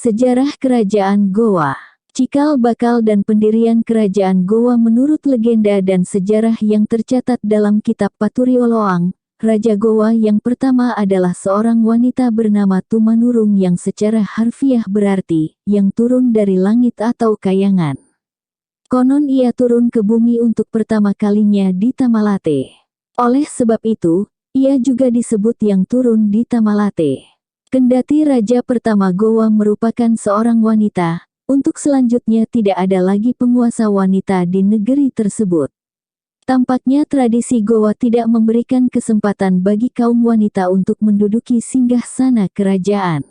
Sejarah Kerajaan Gowa. Cikal bakal dan pendirian Kerajaan Gowa menurut legenda dan sejarah yang tercatat dalam kitab Paturioloang, Raja Gowa yang pertama adalah seorang wanita bernama Tumanurung yang secara harfiah berarti, yang turun dari langit atau kayangan. Konon ia turun ke bumi untuk pertama kalinya di Tamalate. Oleh sebab itu, ia juga disebut yang turun di Tamalate. Kendati Raja pertama Gowa merupakan seorang wanita, untuk selanjutnya tidak ada lagi penguasa wanita di negeri tersebut. Tampaknya tradisi Gowa tidak memberikan kesempatan bagi kaum wanita untuk menduduki singgasana kerajaan.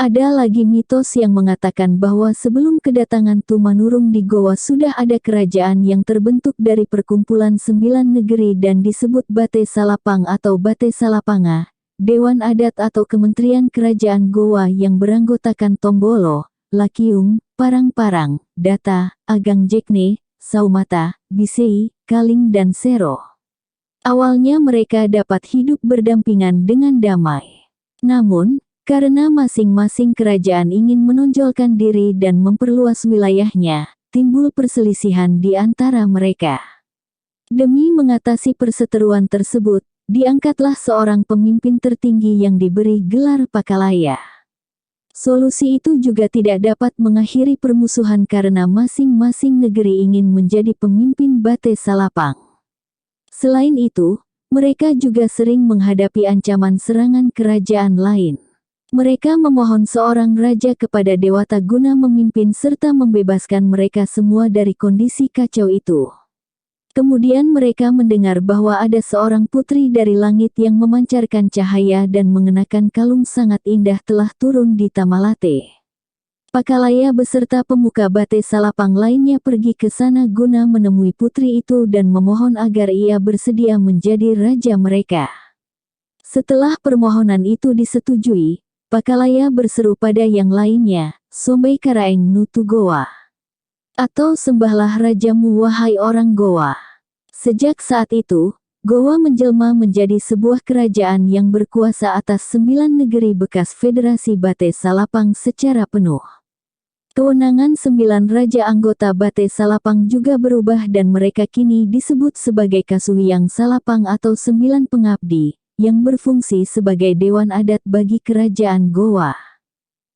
Ada lagi mitos yang mengatakan bahwa sebelum kedatangan Tumanurung di Gowa sudah ada kerajaan yang terbentuk dari perkumpulan 9 negeri dan disebut Bate Salapang atau Bate Salapanga. Dewan Adat atau Kementerian Kerajaan Gowa yang beranggotakan Tombolo, Lakiung, Parang-Parang, Data, Agang Jekne, Saumata, Bisei, Kaling dan Sero. Awalnya mereka dapat hidup berdampingan dengan damai. Namun, karena masing-masing kerajaan ingin menonjolkan diri dan memperluas wilayahnya, timbul perselisihan di antara mereka. Demi mengatasi perseteruan tersebut, diangkatlah seorang pemimpin tertinggi yang diberi gelar Pakalaya. Solusi itu juga tidak dapat mengakhiri permusuhan karena masing-masing negeri ingin menjadi pemimpin Bate Salapang. Selain itu, mereka juga sering menghadapi ancaman serangan kerajaan lain. Mereka memohon seorang raja kepada Dewata guna memimpin serta membebaskan mereka semua dari kondisi kacau itu. Kemudian mereka mendengar bahwa ada seorang putri dari langit yang memancarkan cahaya dan mengenakan kalung sangat indah telah turun di Tamalate. Pakalaya beserta pemuka Bate Salapang lainnya pergi ke sana guna menemui putri itu dan memohon agar ia bersedia menjadi raja mereka. Setelah permohonan itu disetujui, Pakalaya berseru pada yang lainnya, "Sombei Karaeng Nutu Gowa." Atau sembahlah rajamu wahai orang Gowa. Sejak saat itu, Gowa menjelma menjadi sebuah kerajaan yang berkuasa atas 9 negeri bekas Federasi Bate Salapang secara penuh. Kewenangan 9 raja anggota Bate Salapang juga berubah dan mereka kini disebut sebagai Kasuhiyang Salapang atau 9 pengabdi, yang berfungsi sebagai dewan adat bagi kerajaan Gowa.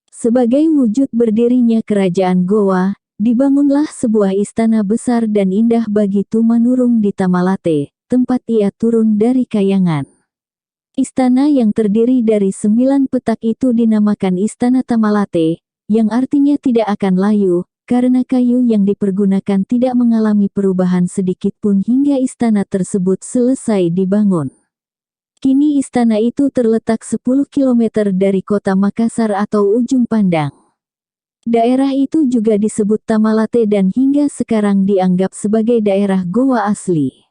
Sebagai wujud berdirinya kerajaan Gowa, dibangunlah sebuah istana besar dan indah bagi Tumanurung di Tamalate, tempat ia turun dari kayangan. Istana yang terdiri dari 9 petak itu dinamakan Istana Tamalate, yang artinya tidak akan layu, karena kayu yang dipergunakan tidak mengalami perubahan sedikit pun hingga istana tersebut selesai dibangun. Kini istana itu terletak 10 km dari kota Makassar atau Ujung Pandang. Daerah itu juga disebut Tamalate dan hingga sekarang dianggap sebagai daerah Gowa asli.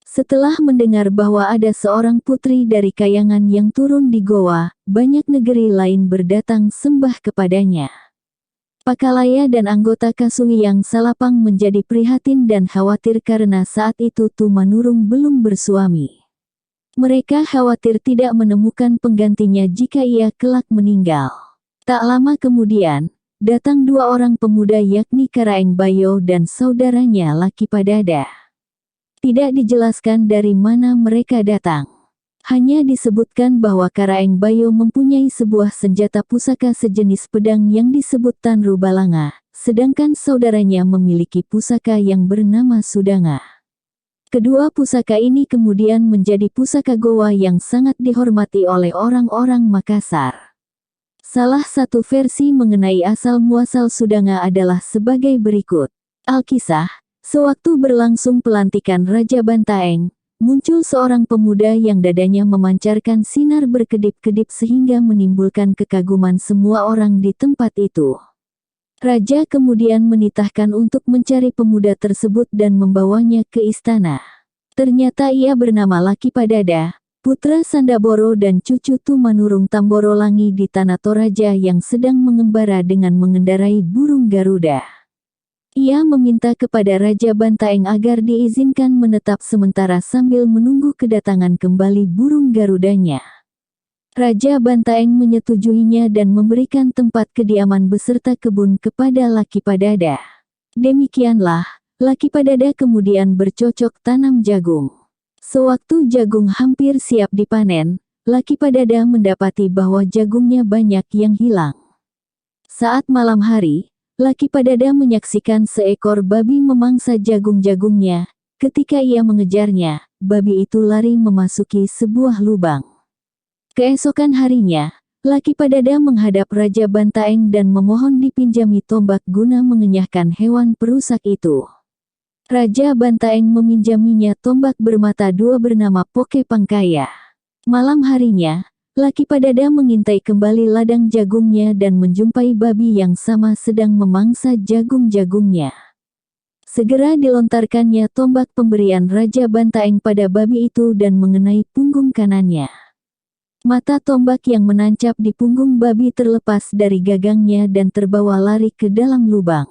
Setelah mendengar bahwa ada seorang putri dari kayangan yang turun di Gowa, banyak negeri lain berdatang sembah kepadanya. Pakalaya dan anggota Kasuhiyang Salapang menjadi prihatin dan khawatir karena saat itu Tumanurung belum bersuami. Mereka khawatir tidak menemukan penggantinya jika ia kelak meninggal. Tak lama kemudian, datang 2 orang pemuda yakni Karaeng Bayo dan saudaranya Laki Padada. Tidak dijelaskan dari mana mereka datang. Hanya disebutkan bahwa Karaeng Bayo mempunyai sebuah senjata pusaka sejenis pedang yang disebut Tanru Balanga, sedangkan saudaranya memiliki pusaka yang bernama Sudanga. Kedua pusaka ini kemudian menjadi pusaka Gowa yang sangat dihormati oleh orang-orang Makassar. Salah satu versi mengenai asal-muasal Sudanga adalah sebagai berikut. Alkisah, sewaktu berlangsung pelantikan Raja Bantaeng, muncul seorang pemuda yang dadanya memancarkan sinar berkedip-kedip sehingga menimbulkan kekaguman semua orang di tempat itu. Raja kemudian menitahkan untuk mencari pemuda tersebut dan membawanya ke istana. Ternyata ia bernama Laki Padada, putra Sandaboro dan cucu Tumanurung Tamborolangi di Tanah Toraja yang sedang mengembara dengan mengendarai burung Garuda. Ia meminta kepada Raja Bantaeng agar diizinkan menetap sementara sambil menunggu kedatangan kembali burung Garudanya. Raja Bantaeng menyetujuinya dan memberikan tempat kediaman beserta kebun kepada Lakipadada. Demikianlah, Lakipadada kemudian bercocok tanam jagung. Sewaktu jagung hampir siap dipanen, Lakipadada mendapati bahwa jagungnya banyak yang hilang. Saat malam hari, Lakipadada menyaksikan seekor babi memangsa jagung-jagungnya. Ketika ia mengejarnya, babi itu lari memasuki sebuah lubang. Keesokan harinya, Lakipadada menghadap Raja Bantaeng dan memohon dipinjami tombak guna mengenyahkan hewan perusak itu. Raja Bantaeng meminjaminya tombak bermata dua bernama Poke Pangkaya. Malam harinya, Lakipadada mengintai kembali ladang jagungnya dan menjumpai babi yang sama sedang memangsa jagung-jagungnya. Segera dilontarkannya tombak pemberian Raja Bantaeng pada babi itu dan mengenai punggung kanannya. Mata tombak yang menancap di punggung babi terlepas dari gagangnya dan terbawa lari ke dalam lubang.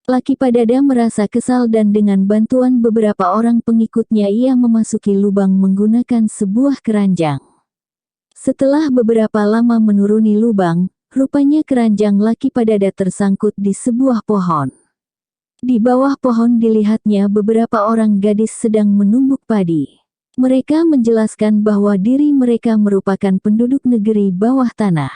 Lakipadada merasa kesal dan dengan bantuan beberapa orang pengikutnya ia memasuki lubang menggunakan sebuah keranjang. Setelah beberapa lama menuruni lubang, rupanya keranjang Lakipadada tersangkut di sebuah pohon. Di bawah pohon dilihatnya beberapa orang gadis sedang menumbuk padi. Mereka menjelaskan bahwa diri mereka merupakan penduduk negeri bawah tanah.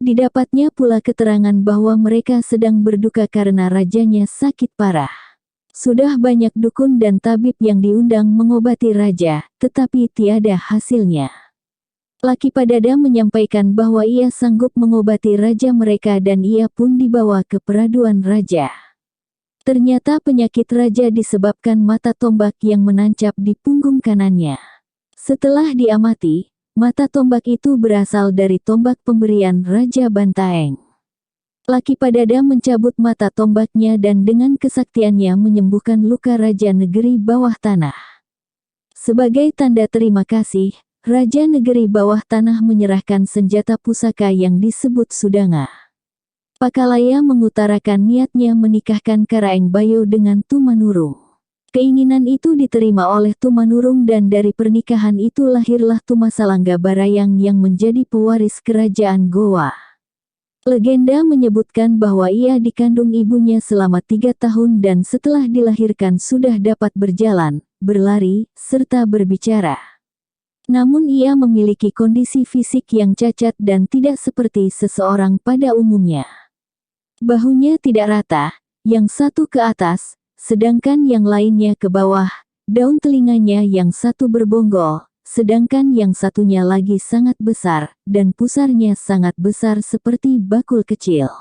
Didapatnya pula keterangan bahwa mereka sedang berduka karena rajanya sakit parah. Sudah banyak dukun dan tabib yang diundang mengobati raja, tetapi tiada hasilnya. Lakipadada menyampaikan bahwa ia sanggup mengobati raja mereka dan ia pun dibawa ke peraduan raja. Ternyata penyakit raja disebabkan mata tombak yang menancap di punggung kanannya. Setelah diamati, mata tombak itu berasal dari tombak pemberian Raja Bantaeng. Lakipadada mencabut mata tombaknya dan dengan kesaktiannya menyembuhkan luka raja negeri bawah tanah. Sebagai tanda terima kasih, Raja negeri bawah tanah menyerahkan senjata pusaka yang disebut Sudanga. Pakalaya mengutarakan niatnya menikahkan Karaeng Bayo dengan Tumanurung. Keinginan itu diterima oleh Tumanurung dan dari pernikahan itu lahirlah Tumasalangga Barayang yang menjadi pewaris kerajaan Gowa. Legenda menyebutkan bahwa ia dikandung ibunya selama 3 tahun dan setelah dilahirkan sudah dapat berjalan, berlari, serta berbicara. Namun ia memiliki kondisi fisik yang cacat dan tidak seperti seseorang pada umumnya. Bahunya tidak rata, yang satu ke atas, sedangkan yang lainnya ke bawah, daun telinganya yang satu berbonggol, sedangkan yang satunya lagi sangat besar, dan pusarnya sangat besar seperti bakul kecil.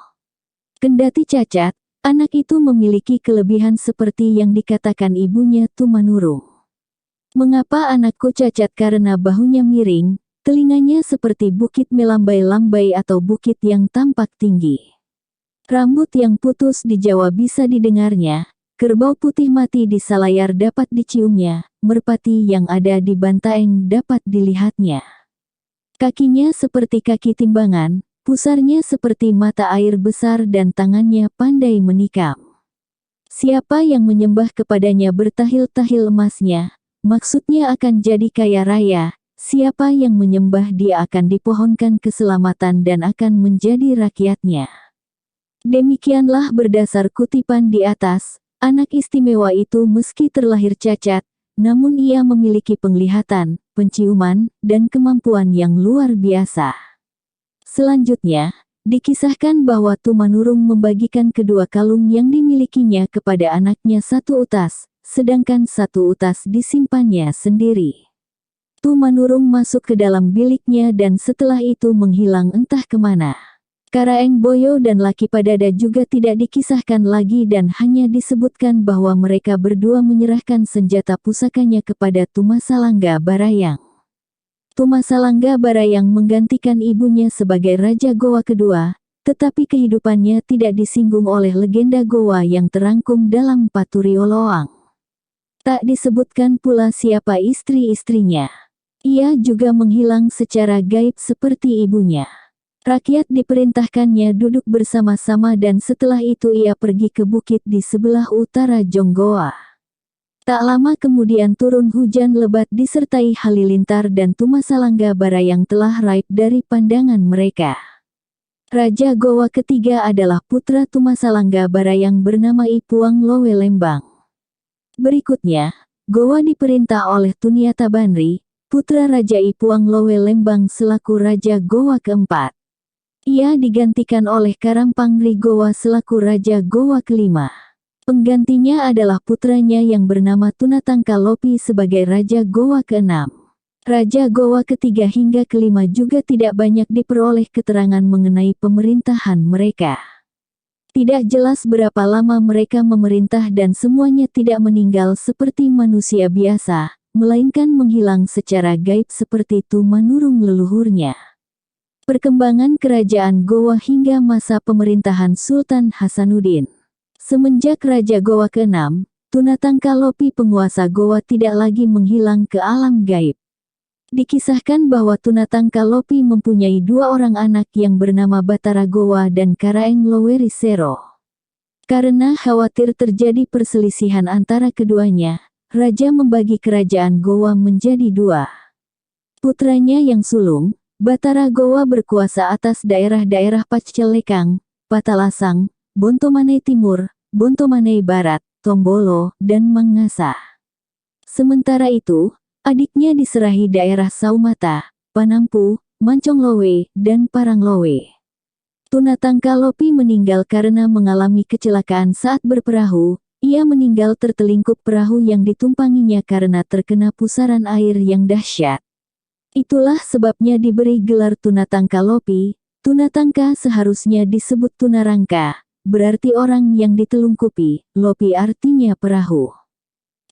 Kendati cacat, anak itu memiliki kelebihan seperti yang dikatakan ibunya Tumanurung. Mengapa anakku cacat? Karena bahunya miring, telinganya seperti bukit melambai-lambai atau bukit yang tampak tinggi. Rambut yang putus di Jawa bisa didengarnya, kerbau putih mati di Salayar dapat diciumnya, merpati yang ada di Bantaeng dapat dilihatnya. Kakinya seperti kaki timbangan, pusarnya seperti mata air besar dan tangannya pandai menikam. Siapa yang menyembah kepadanya bertahil-tahil emasnya, maksudnya akan jadi kaya raya. Siapa yang menyembah dia akan dipohonkan keselamatan dan akan menjadi rakyatnya. Demikianlah berdasar kutipan di atas, anak istimewa itu meski terlahir cacat, namun ia memiliki penglihatan, penciuman, dan kemampuan yang luar biasa. Selanjutnya, dikisahkan bahwa Tumanurung membagikan kedua kalung yang dimilikinya kepada anaknya satu utas, sedangkan satu utas disimpannya sendiri. Tumanurung masuk ke dalam biliknya dan setelah itu menghilang entah kemana. Karaeng Boyo dan Lakipadada juga tidak dikisahkan lagi dan hanya disebutkan bahwa mereka berdua menyerahkan senjata pusakanya kepada Tumasalangga Barayang. Tumasalangga Barayang menggantikan ibunya sebagai Raja Gowa kedua, tetapi kehidupannya tidak disinggung oleh legenda Gowa yang terangkum dalam Paturioloang. Tak disebutkan pula siapa istri-istrinya. Ia juga menghilang secara gaib seperti ibunya. Rakyat diperintahkannya duduk bersama-sama dan setelah itu ia pergi ke bukit di sebelah utara Jonggoa. Tak lama kemudian turun hujan lebat disertai halilintar dan tumasalangga bara yang telah raib dari pandangan mereka. Raja Gowa ketiga adalah putra Tumasalangga bara yang bernama Ipuang Lowe Lembang. Berikutnya, Gowa diperintah oleh Tuniata Banri, putra Raja Ipuang Lowe Lembang selaku Raja Gowa keempat. Ia digantikan oleh Karampangri Gowa selaku Raja Gowa kelima. Penggantinya adalah putranya yang bernama Tunatangka Lopi sebagai Raja Gowa keenam. Raja Gowa ketiga hingga kelima juga tidak banyak diperoleh keterangan mengenai pemerintahan mereka. Tidak jelas berapa lama mereka memerintah dan semuanya tidak meninggal seperti manusia biasa, melainkan menghilang secara gaib seperti tumanurung leluhurnya. Perkembangan kerajaan Gowa hingga masa pemerintahan Sultan Hasanuddin. Semenjak Raja Gowa ke-6, Tunatangka Lopi penguasa Gowa tidak lagi menghilang ke alam gaib. Dikisahkan bahwa Tunatangka Lopi mempunyai dua orang anak yang bernama Batara Gowa dan Karaeng Loweri Sero. Karena khawatir terjadi perselisihan antara keduanya, Raja membagi kerajaan Gowa menjadi dua. Putranya yang sulung, Batara Gowa berkuasa atas daerah-daerah Paccelekang, Patalasang, Bontomanai Timur, Bontomanai Barat, Tombolo, dan Mangasa. Sementara itu, adiknya diserahi daerah Saumata, Panampu, Mancong Lowe, dan Parang Lowe. Tunatangka Lopi meninggal karena mengalami kecelakaan saat berperahu. Ia meninggal tertelingkup perahu yang ditumpanginya karena terkena pusaran air yang dahsyat. Itulah sebabnya diberi gelar Tunatangka Lopi. Tunatangka seharusnya disebut Tunarangka, berarti orang yang ditelungkupi. Lopi artinya perahu.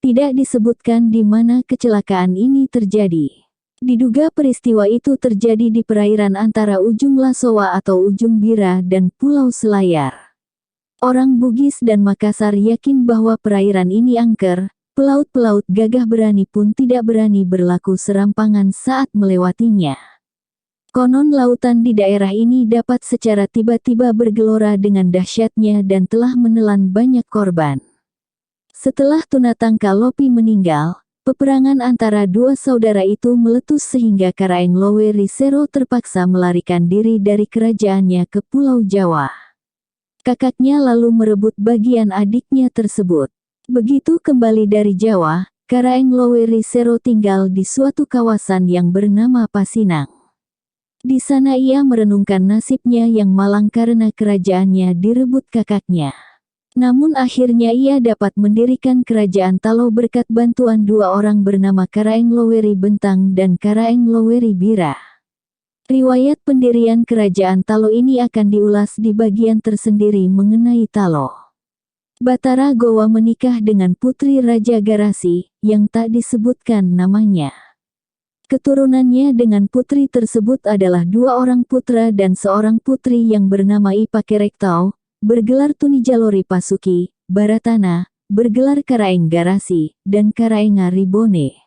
Tidak disebutkan di mana kecelakaan ini terjadi. Diduga peristiwa itu terjadi di perairan antara Ujung Lasowa atau Ujung Bira dan Pulau Selayar. Orang Bugis dan Makassar yakin bahwa perairan ini angker. Pelaut-pelaut gagah berani pun tidak berani berlaku serampangan saat melewatinya. Konon lautan di daerah ini dapat secara tiba-tiba bergelora dengan dahsyatnya dan telah menelan banyak korban. Setelah Tunatangka Lopi meninggal, peperangan antara dua saudara itu meletus sehingga Karaeng Loweri Sero terpaksa melarikan diri dari kerajaannya ke Pulau Jawa. Kakaknya lalu merebut bagian adiknya tersebut. Begitu kembali dari Jawa, Karaeng Loweri Sero tinggal di suatu kawasan yang bernama Pasinang. Di sana ia merenungkan nasibnya yang malang karena kerajaannya direbut kakaknya. Namun akhirnya ia dapat mendirikan kerajaan Talo berkat bantuan dua orang bernama Karaeng Loweri Bentang dan Karaeng Loweri Bira. Riwayat pendirian kerajaan Talo ini akan diulas di bagian tersendiri mengenai Talo. Batara Gowa menikah dengan putri Raja Garasi, yang tak disebutkan namanya. Keturunannya dengan putri tersebut adalah dua orang putra dan seorang putri yang bernama Ipakerektau, bergelar Tunijalori Pasuki, Baratana, bergelar Karaeng Garasi, dan Karaenga Ribone.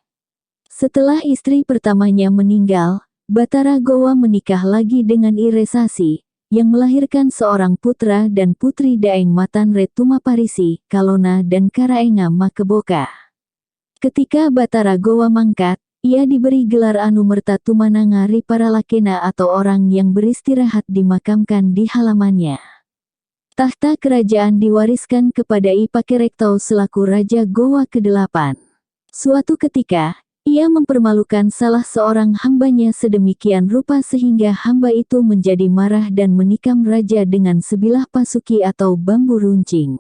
Setelah istri pertamanya meninggal, Batara Gowa menikah lagi dengan Iresasi, yang melahirkan seorang putra dan putri Daeng Matanre Tumaparisi, Kalona dan Karaenga Makeboka. Ketika Batara Gowa mangkat, ia diberi gelar Anumerta Tumananga Riparalakena atau orang yang beristirahat dimakamkan di halamannya. Tahta kerajaan diwariskan kepada Ipakerektau selaku Raja Gowa ke-8. Suatu ketika, ia mempermalukan salah seorang hambanya sedemikian rupa sehingga hamba itu menjadi marah dan menikam raja dengan sebilah pasuki atau bambu runcing.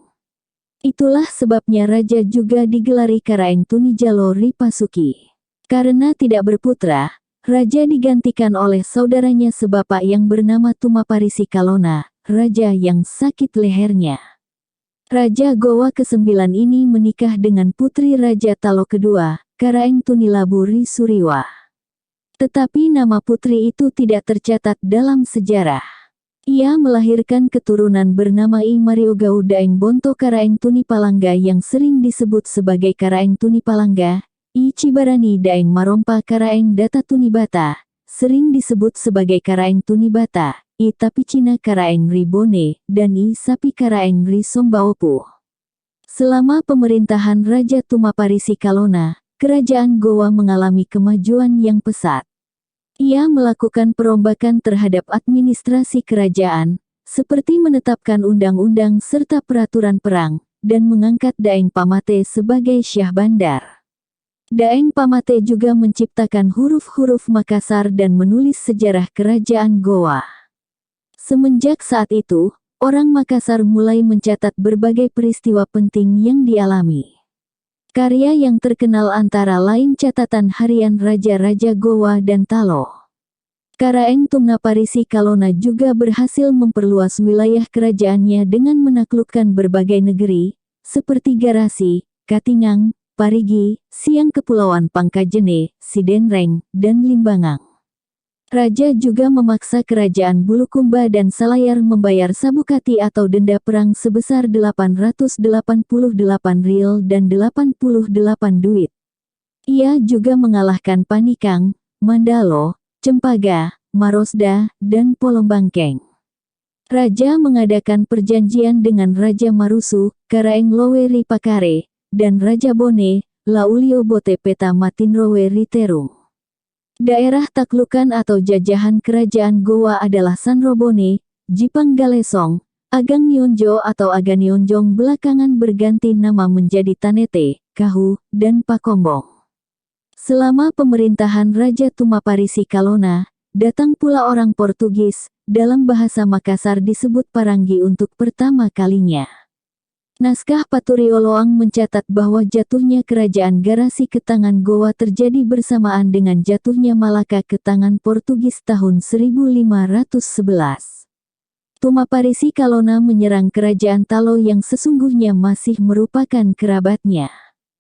Itulah sebabnya raja juga digelari Karaeng Tunijalo Ripasuki. Karena tidak berputra, raja digantikan oleh saudaranya sebapak yang bernama Tumaparisi Kalona, raja yang sakit lehernya. Raja Gowa ke-9 ini menikah dengan putri Raja Talo kedua, Karaeng Tunilabu Risuriwa. Tetapi nama putri itu tidak tercatat dalam sejarah. Ia melahirkan keturunan bernama I Mariogau Daeng Bonto Karaeng Tunipalangga yang sering disebut sebagai Karaeng Tunipalangga, I Cibarani Daeng Marompa Karaeng Data Tunibata, sering disebut sebagai Karaeng Tunibata, I Tapicina Karaeng Ribone, dan I Sapi Karaeng Risombaopu. Selama pemerintahan Raja Tumaparisi Kalona, kerajaan Gowa mengalami kemajuan yang pesat. Ia melakukan perombakan terhadap administrasi kerajaan, seperti menetapkan undang-undang serta peraturan perang, dan mengangkat Daeng Pamate sebagai Syah Bandar. Daeng Pamate juga menciptakan huruf-huruf Makassar dan menulis sejarah kerajaan Gowa. Semenjak saat itu, orang Makassar mulai mencatat berbagai peristiwa penting yang dialami. Karya yang terkenal antara lain catatan harian Raja-Raja Gowa dan Talo. Karaeng Tumnaparisi Kalona juga berhasil memperluas wilayah kerajaannya dengan menaklukkan berbagai negeri, seperti Garasi, Katingang, Parigi, Siang Kepulauan Pangkajene, Sidenreng, dan Limbangang. Raja juga memaksa kerajaan Bulukumba dan Salayar membayar sabukati atau denda perang sebesar 888 ril dan 88 duit. Ia juga mengalahkan Panikang, Mandalo, Cempaka, Marosda, dan Polombangkeng. Raja mengadakan perjanjian dengan Raja Marusu, Karaeng Lowe Ripakare, dan Raja Bone, Laulio Bote Peta Matinrowe Riterung. Daerah taklukan atau jajahan kerajaan Gowa adalah Sanrobone, Jipang Galesong, Agang Nyonjo atau Aganionjong belakangan berganti nama menjadi Tanete, Kahu, dan Pakombong. Selama pemerintahan Raja Tumaparisi Kalona, datang pula orang Portugis, dalam bahasa Makassar disebut Paranggi untuk pertama kalinya. Naskah Paturioloang mencatat bahwa jatuhnya kerajaan Garasi ke tangan Gowa terjadi bersamaan dengan jatuhnya Malaka ke tangan Portugis tahun 1511. Tumaparisi Kalona menyerang kerajaan Talo yang sesungguhnya masih merupakan kerabatnya.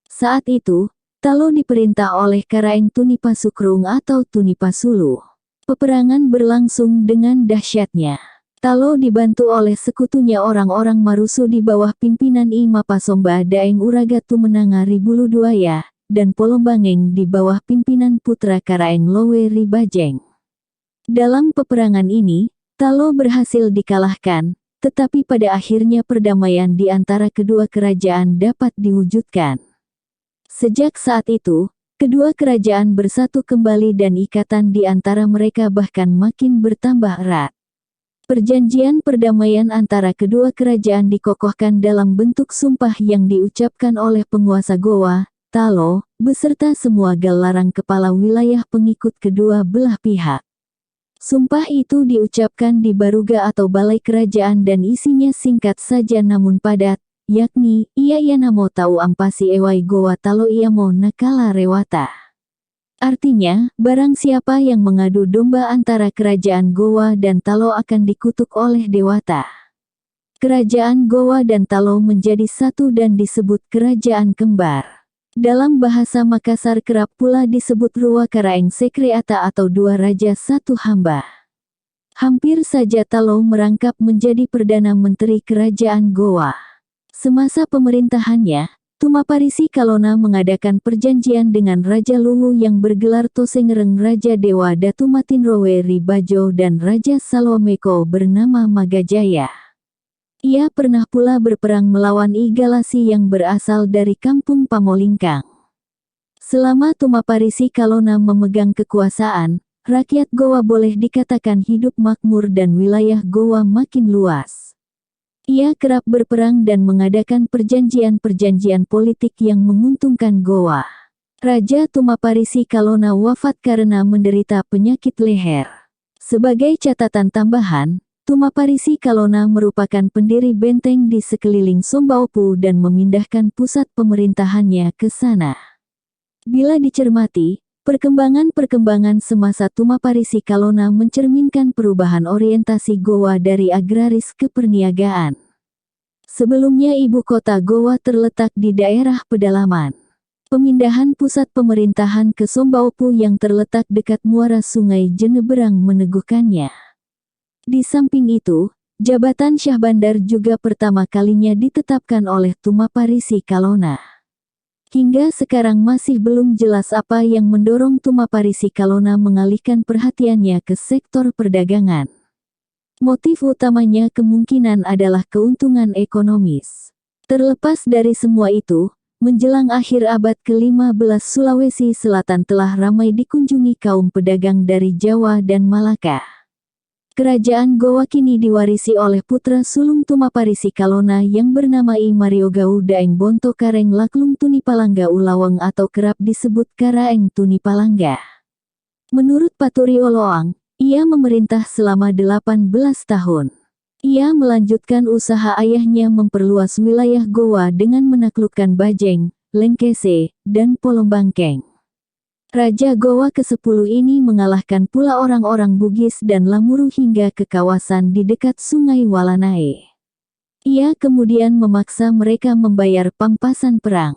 Saat itu, Talo diperintah oleh Karaeng Tunipasukrung atau Tunipasulu. Peperangan berlangsung dengan dahsyatnya. Talo dibantu oleh sekutunya orang-orang Marusu di bawah pimpinan I Mapasomba Daeng Uraga Tumenanga Ribuluduaya, dan Polombangeng di bawah pimpinan putra Karaeng Lowe Ribajeng. Dalam peperangan ini, Talo berhasil dikalahkan, tetapi pada akhirnya perdamaian di antara kedua kerajaan dapat diwujudkan. Sejak saat itu, kedua kerajaan bersatu kembali dan ikatan di antara mereka bahkan makin bertambah erat. Perjanjian perdamaian antara kedua kerajaan dikokohkan dalam bentuk sumpah yang diucapkan oleh penguasa Gowa, Talo, beserta semua gelaran kepala wilayah pengikut kedua belah pihak. Sumpah itu diucapkan di Baruga atau Balai Kerajaan dan isinya singkat saja namun padat, yakni, Iya namo tau ampasi ewai Gowa Talo iamo nakala rewata. Artinya, barang siapa yang mengadu domba antara kerajaan Gowa dan Talo akan dikutuk oleh Dewata. Kerajaan Gowa dan Talo menjadi satu dan disebut kerajaan kembar. Dalam bahasa Makassar kerap pula disebut Rua Karaeng Sekreata atau dua raja satu hamba. Hampir saja Talo merangkap menjadi Perdana Menteri Kerajaan Gowa. Semasa pemerintahannya, Tumaparisi Kalona mengadakan perjanjian dengan Raja Luwu yang bergelar Tosengereng Raja Dewa Datu Matinrowe Ribajo dan Raja Salomeko bernama Magajaya. Ia pernah pula berperang melawan I Galasi yang berasal dari kampung Pamolingkang. Selama Tumaparisi Kalona memegang kekuasaan, rakyat Gowa boleh dikatakan hidup makmur dan wilayah Gowa makin luas. Ia kerap berperang dan mengadakan perjanjian-perjanjian politik yang menguntungkan Gowa. Raja Tumaparisi Kalona wafat karena menderita penyakit leher. Sebagai catatan tambahan, Tumaparisi Kalona merupakan pendiri benteng di sekeliling Sombaupu dan memindahkan pusat pemerintahannya ke sana. Bila dicermati, perkembangan-perkembangan semasa Tumaparisi Kalona mencerminkan perubahan orientasi Gowa dari agraris ke perniagaan. Sebelumnya ibu kota Gowa terletak di daerah pedalaman. Pemindahan pusat pemerintahan ke Sombaupu yang terletak dekat muara Sungai Jeneberang meneguhkannya. Di samping itu, jabatan Syah Bandar juga pertama kalinya ditetapkan oleh Tumaparisi Kalona. Hingga sekarang masih belum jelas apa yang mendorong Tumaparisi Kalona mengalihkan perhatiannya ke sektor perdagangan. Motif utamanya kemungkinan adalah keuntungan ekonomis. Terlepas dari semua itu, menjelang akhir abad ke-15 Sulawesi Selatan telah ramai dikunjungi kaum pedagang dari Jawa dan Malaka. Kerajaan Gowa kini diwarisi oleh putra sulung Tumaparisi Kalona yang bernama I Mariogau Daeng Bonto Kareng Laklung Tunipalangga Ulaweng atau kerap disebut Karaeng Tunipalangga. Menurut Paturi Oloang, ia memerintah selama 18 tahun. Ia melanjutkan usaha ayahnya memperluas wilayah Gowa dengan menaklukkan Bajeng, Lengkese, dan Polombangkeng. Raja Gowa ke-10 ini mengalahkan pula orang-orang Bugis dan Lamuru hingga ke kawasan di dekat Sungai Walanae. Ia kemudian memaksa mereka membayar pampasan perang.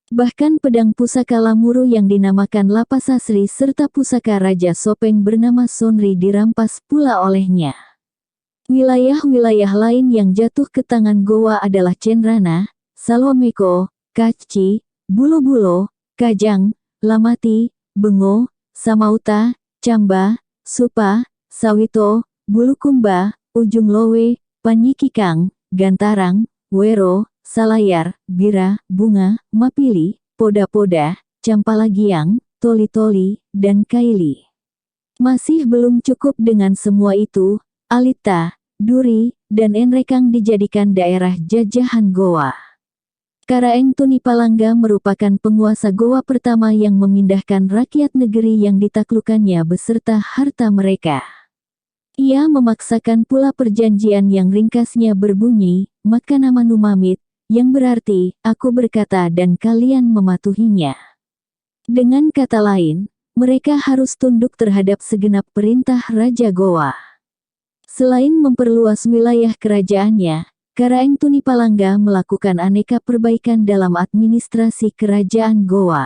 Bahkan pedang pusaka Lamuru yang dinamakan Lapasasri serta pusaka Raja Sopeng bernama Sonri dirampas pula olehnya. Wilayah-wilayah lain yang jatuh ke tangan Gowa adalah Cenrana, Salomeko, Kaci, Bulo-Bulo, Kajang, Lamati, Bengo, Samauta, Camba, Supa, Sawito, Bulukumba, Ujung Lowe, Panyikikang, Gantarang, Wero, Salayar, Bira, Bunga, Mapili, Poda-Poda, Campalagiang, Toli-Toli, dan Kaili. Masih belum cukup dengan semua itu, Alita, Duri, dan Enrekang dijadikan daerah jajahan Gowa. Karaeng Tunipalangga merupakan penguasa Gowa pertama yang memindahkan rakyat negeri yang ditaklukkannya beserta harta mereka. Ia memaksakan pula perjanjian yang ringkasnya berbunyi, Makanama Numamit, yang berarti, aku berkata dan kalian mematuhinya. Dengan kata lain, mereka harus tunduk terhadap segenap perintah Raja Gowa. Selain memperluas wilayah kerajaannya, Karaeng Tunipalangga melakukan aneka perbaikan dalam administrasi kerajaan Gowa.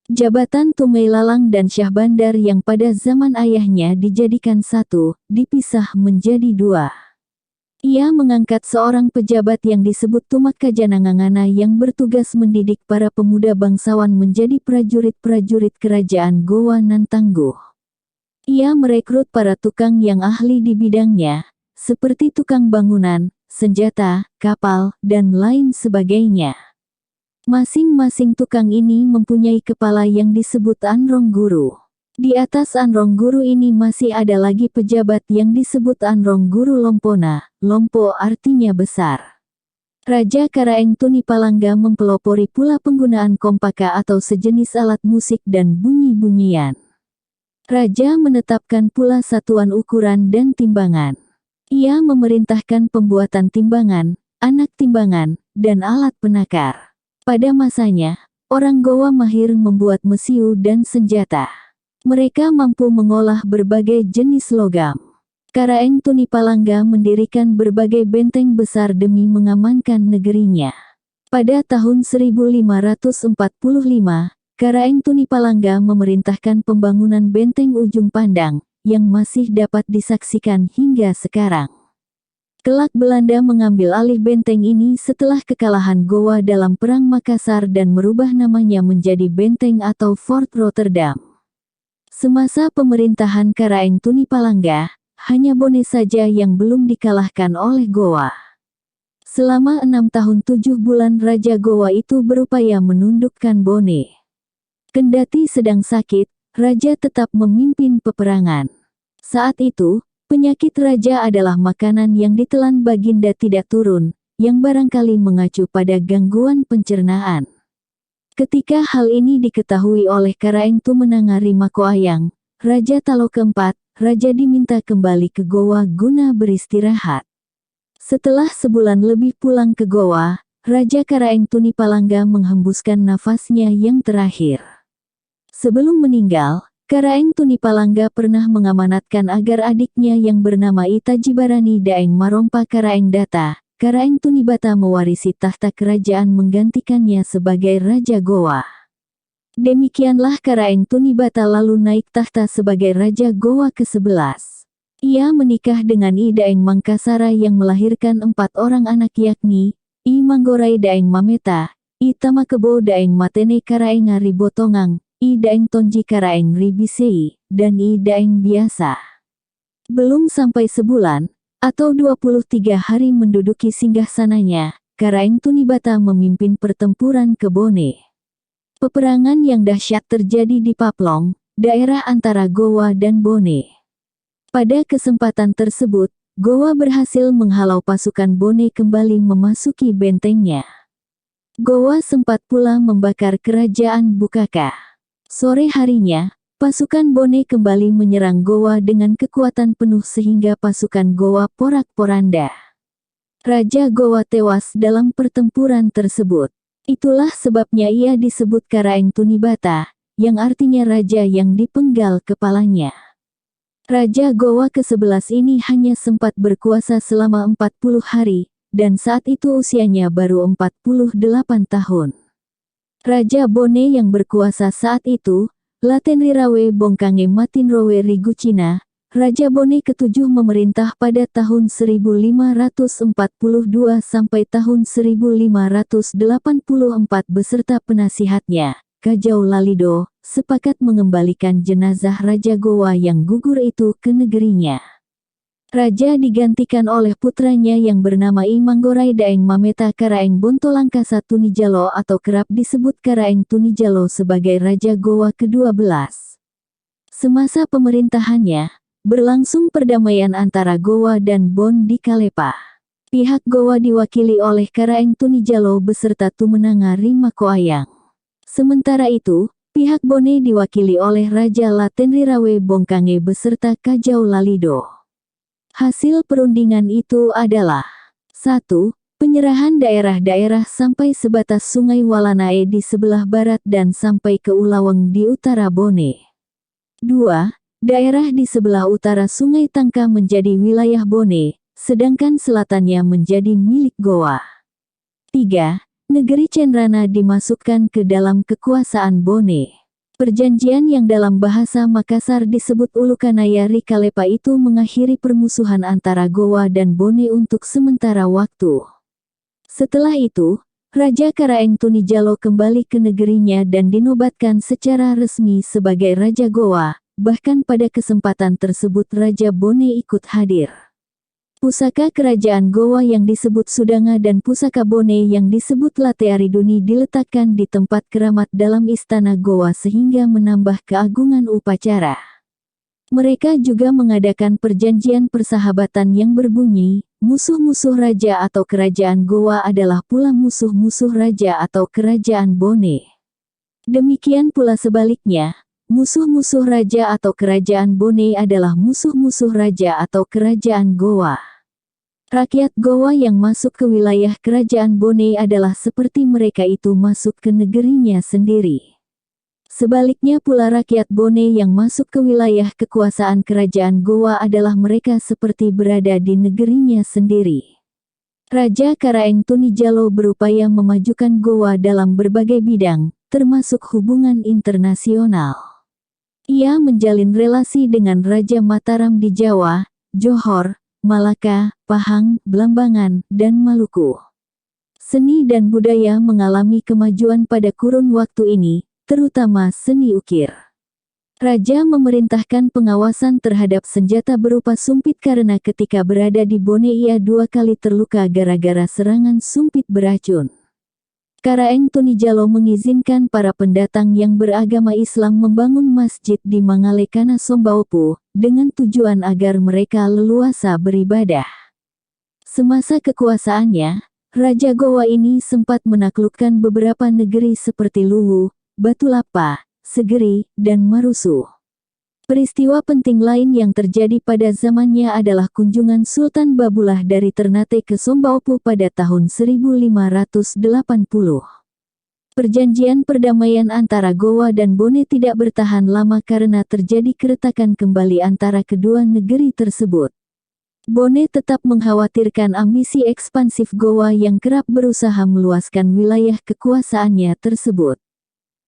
Jabatan Tumei Lalang dan Syah Bandar yang pada zaman ayahnya dijadikan satu, dipisah menjadi dua. Ia mengangkat seorang pejabat yang disebut Tumak Kajanangangana yang bertugas mendidik para pemuda bangsawan menjadi prajurit-prajurit kerajaan Gowa nan tangguh. Ia merekrut para tukang yang ahli di bidangnya, seperti tukang bangunan, senjata, kapal, dan lain sebagainya. Masing-masing tukang ini mempunyai kepala yang disebut Anrong Guru. Di atas Anrong Guru ini masih ada lagi pejabat yang disebut Anrong Guru Lompona, Lompo artinya besar. Raja Karaeng Tunipalangga mempelopori pula penggunaan kompaka atau sejenis alat musik dan bunyi-bunyian. Raja menetapkan pula satuan ukuran dan timbangan. Ia memerintahkan pembuatan timbangan, anak timbangan, dan alat penakar. Pada masanya, orang Gowa mahir membuat mesiu dan senjata. Mereka mampu mengolah berbagai jenis logam. Karaeng Tunipalangga mendirikan berbagai benteng besar demi mengamankan negerinya. Pada tahun 1545, Karaeng Tunipalangga memerintahkan pembangunan benteng Ujung Pandang, yang masih dapat disaksikan hingga sekarang. Kelak Belanda mengambil alih benteng ini setelah kekalahan Gowa dalam Perang Makassar dan merubah namanya menjadi benteng atau Fort Rotterdam. Semasa pemerintahan Karaeng Tunipalangga, hanya Bone saja yang belum dikalahkan oleh Gowa. Selama 6 tahun 7 bulan Raja Gowa itu berupaya menundukkan Bone. Kendati sedang sakit, Raja tetap memimpin peperangan. Saat itu, penyakit Raja adalah makanan yang ditelan Baginda tidak turun, yang barangkali mengacu pada gangguan pencernaan. Ketika hal ini diketahui oleh Karaeng Tumenangari Makoayang, Raja Talo keempat, Raja diminta kembali ke Gowa guna beristirahat. Setelah sebulan lebih pulang ke Gowa, Raja Karaeng Tunipalangga menghembuskan nafasnya yang terakhir. Sebelum meninggal, Karaeng Tunipalangga pernah mengamanatkan agar adiknya yang bernama Itajibarani Daeng Marompa Karaeng Data, Karaeng Tunibata mewarisi tahta kerajaan menggantikannya sebagai Raja Gowa. Demikianlah Karaeng Tunibata lalu naik tahta sebagai Raja Gowa ke-11. Ia menikah dengan I Daeng Mangkasara yang melahirkan 4 orang anak yakni, I Manggorai Daeng Mameta, I Tamakebo Daeng Matene Karaeng Ribotongang, I Daeng Tonji Karaeng Ribisei, dan I Daeng Biasa. Belum sampai sebulan, atau 23 hari menduduki singgasananya, Karaeng Tunibata memimpin pertempuran ke Bone. Peperangan yang dahsyat terjadi di Paplong, daerah antara Gowa dan Bone. Pada kesempatan tersebut, Gowa berhasil menghalau pasukan Bone kembali memasuki bentengnya. Gowa sempat pula membakar kerajaan Bukaka. Sore harinya, pasukan Bone kembali menyerang Gowa dengan kekuatan penuh sehingga pasukan Gowa porak-poranda. Raja Gowa tewas dalam pertempuran tersebut. Itulah sebabnya ia disebut Karaeng Tunibata, yang artinya raja yang dipenggal kepalanya. Raja Gowa ke-11 ini hanya sempat berkuasa selama 40 hari, dan saat itu usianya baru 48 tahun. Raja Bone yang berkuasa saat itu, Latenrirawe Bongkange Matinrowe Rigucina, Raja Bone ke-7 memerintah pada tahun 1542 sampai tahun 1584 beserta penasihatnya, Kajau Lalido, sepakat mengembalikan jenazah Raja Gowa yang gugur itu ke negerinya. Raja digantikan oleh putranya yang bernama I Manggorai Daeng Mameta Karaeng Bontolangkasa Tunijalo atau kerap disebut Karaeng Tunijalo sebagai Raja Gowa ke-12. Semasa pemerintahannya, berlangsung perdamaian antara Gowa dan Bon di Kalepa. Pihak Gowa diwakili oleh Karaeng Tunijalo beserta Tumenanga Rimakoayang. Sementara itu, pihak Bone diwakili oleh Raja Latenrirawe Bongkange beserta Kajau Lalido. Hasil perundingan itu adalah 1. Penyerahan daerah-daerah sampai sebatas Sungai Walanae di sebelah barat dan sampai ke Ulaweng di utara Bone. 2. Daerah di sebelah utara Sungai Tangka menjadi wilayah Bone, sedangkan selatannya menjadi milik Gowa. 3. Negeri Cenrana dimasukkan ke dalam kekuasaan Bone. Perjanjian yang dalam bahasa Makassar disebut Ulukanaya Rikalepa itu mengakhiri permusuhan antara Gowa dan Bone untuk sementara waktu. Setelah itu, Raja Karaeng Tunijalo kembali ke negerinya dan dinobatkan secara resmi sebagai Raja Gowa, bahkan pada kesempatan tersebut Raja Bone ikut hadir. Pusaka kerajaan Gowa yang disebut Sudanga dan pusaka Bone yang disebut Lateariduni diletakkan di tempat keramat dalam istana Gowa sehingga menambah keagungan upacara. Mereka juga mengadakan perjanjian persahabatan yang berbunyi, musuh-musuh raja atau kerajaan Gowa adalah pula musuh-musuh raja atau kerajaan Bone. Demikian pula sebaliknya, musuh-musuh raja atau kerajaan Bone adalah musuh-musuh raja atau kerajaan Gowa. Rakyat Gowa yang masuk ke wilayah kerajaan Bone adalah seperti mereka itu masuk ke negerinya sendiri. Sebaliknya pula rakyat Bone yang masuk ke wilayah kekuasaan kerajaan Gowa adalah mereka seperti berada di negerinya sendiri. Raja Karaeng Tunijalo berupaya memajukan Gowa dalam berbagai bidang, termasuk hubungan internasional. Ia menjalin relasi dengan Raja Mataram di Jawa, Johor, Malaka, Pahang, Blambangan, dan Maluku. Seni dan budaya mengalami kemajuan pada kurun waktu ini, terutama seni ukir. Raja memerintahkan pengawasan terhadap senjata berupa sumpit karena ketika berada di Bone ia 2 kali terluka gara-gara serangan sumpit beracun. Karaeng Tunijalo mengizinkan para pendatang yang beragama Islam membangun masjid di Mangalekana Sombaupu, dengan tujuan agar mereka leluasa beribadah. Semasa kekuasaannya, Raja Gowa ini sempat menaklukkan beberapa negeri seperti Luwu, Batulapa, Segeri, dan Marusu. Peristiwa penting lain yang terjadi pada zamannya adalah kunjungan Sultan Babulah dari Ternate ke Sombaupu pada tahun 1580. Perjanjian perdamaian antara Gowa dan Bone tidak bertahan lama karena terjadi keretakan kembali antara kedua negeri tersebut. Bone tetap mengkhawatirkan ambisi ekspansif Gowa yang kerap berusaha meluaskan wilayah kekuasaannya tersebut.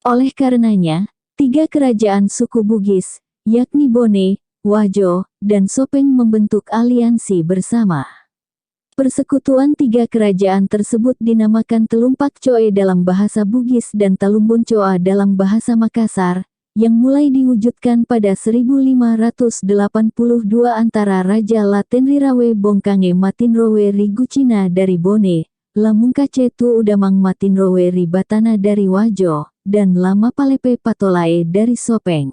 Oleh karenanya, 3 kerajaan suku Bugis, yakni Bone, Wajo, dan Sopeng membentuk aliansi bersama. Persekutuan 3 kerajaan tersebut dinamakan Telumpak Coe dalam bahasa Bugis dan Talumbon Coa dalam bahasa Makassar, yang mulai diwujudkan pada 1582 antara Raja Latenrirawe Bongkange Matinrowe Rigucina dari Bone, Lamungkace tu udamang matinrowe ribatana dari Wajo, dan lama palepe patolae dari Sopeng.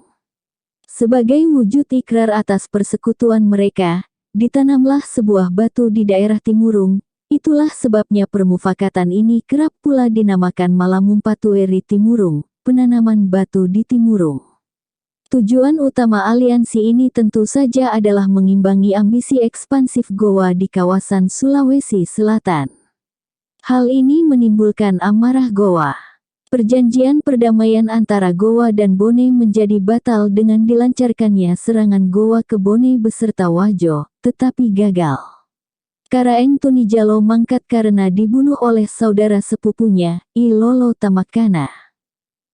Sebagai wujud ikrar atas persekutuan mereka, ditanamlah sebuah batu di daerah Timurung. Itulah sebabnya permufakatan ini kerap pula dinamakan Malamumpatueri Timurung, penanaman batu di Timurung. Tujuan utama aliansi ini tentu saja adalah mengimbangi ambisi ekspansif Gowa di kawasan Sulawesi Selatan. Hal ini menimbulkan amarah Gowa. Perjanjian perdamaian antara Gowa dan Bone menjadi batal dengan dilancarkannya serangan Gowa ke Bone beserta Wajo, tetapi gagal. Karaeng Tunijalo mangkat karena dibunuh oleh saudara sepupunya, I Lolo Tamakana.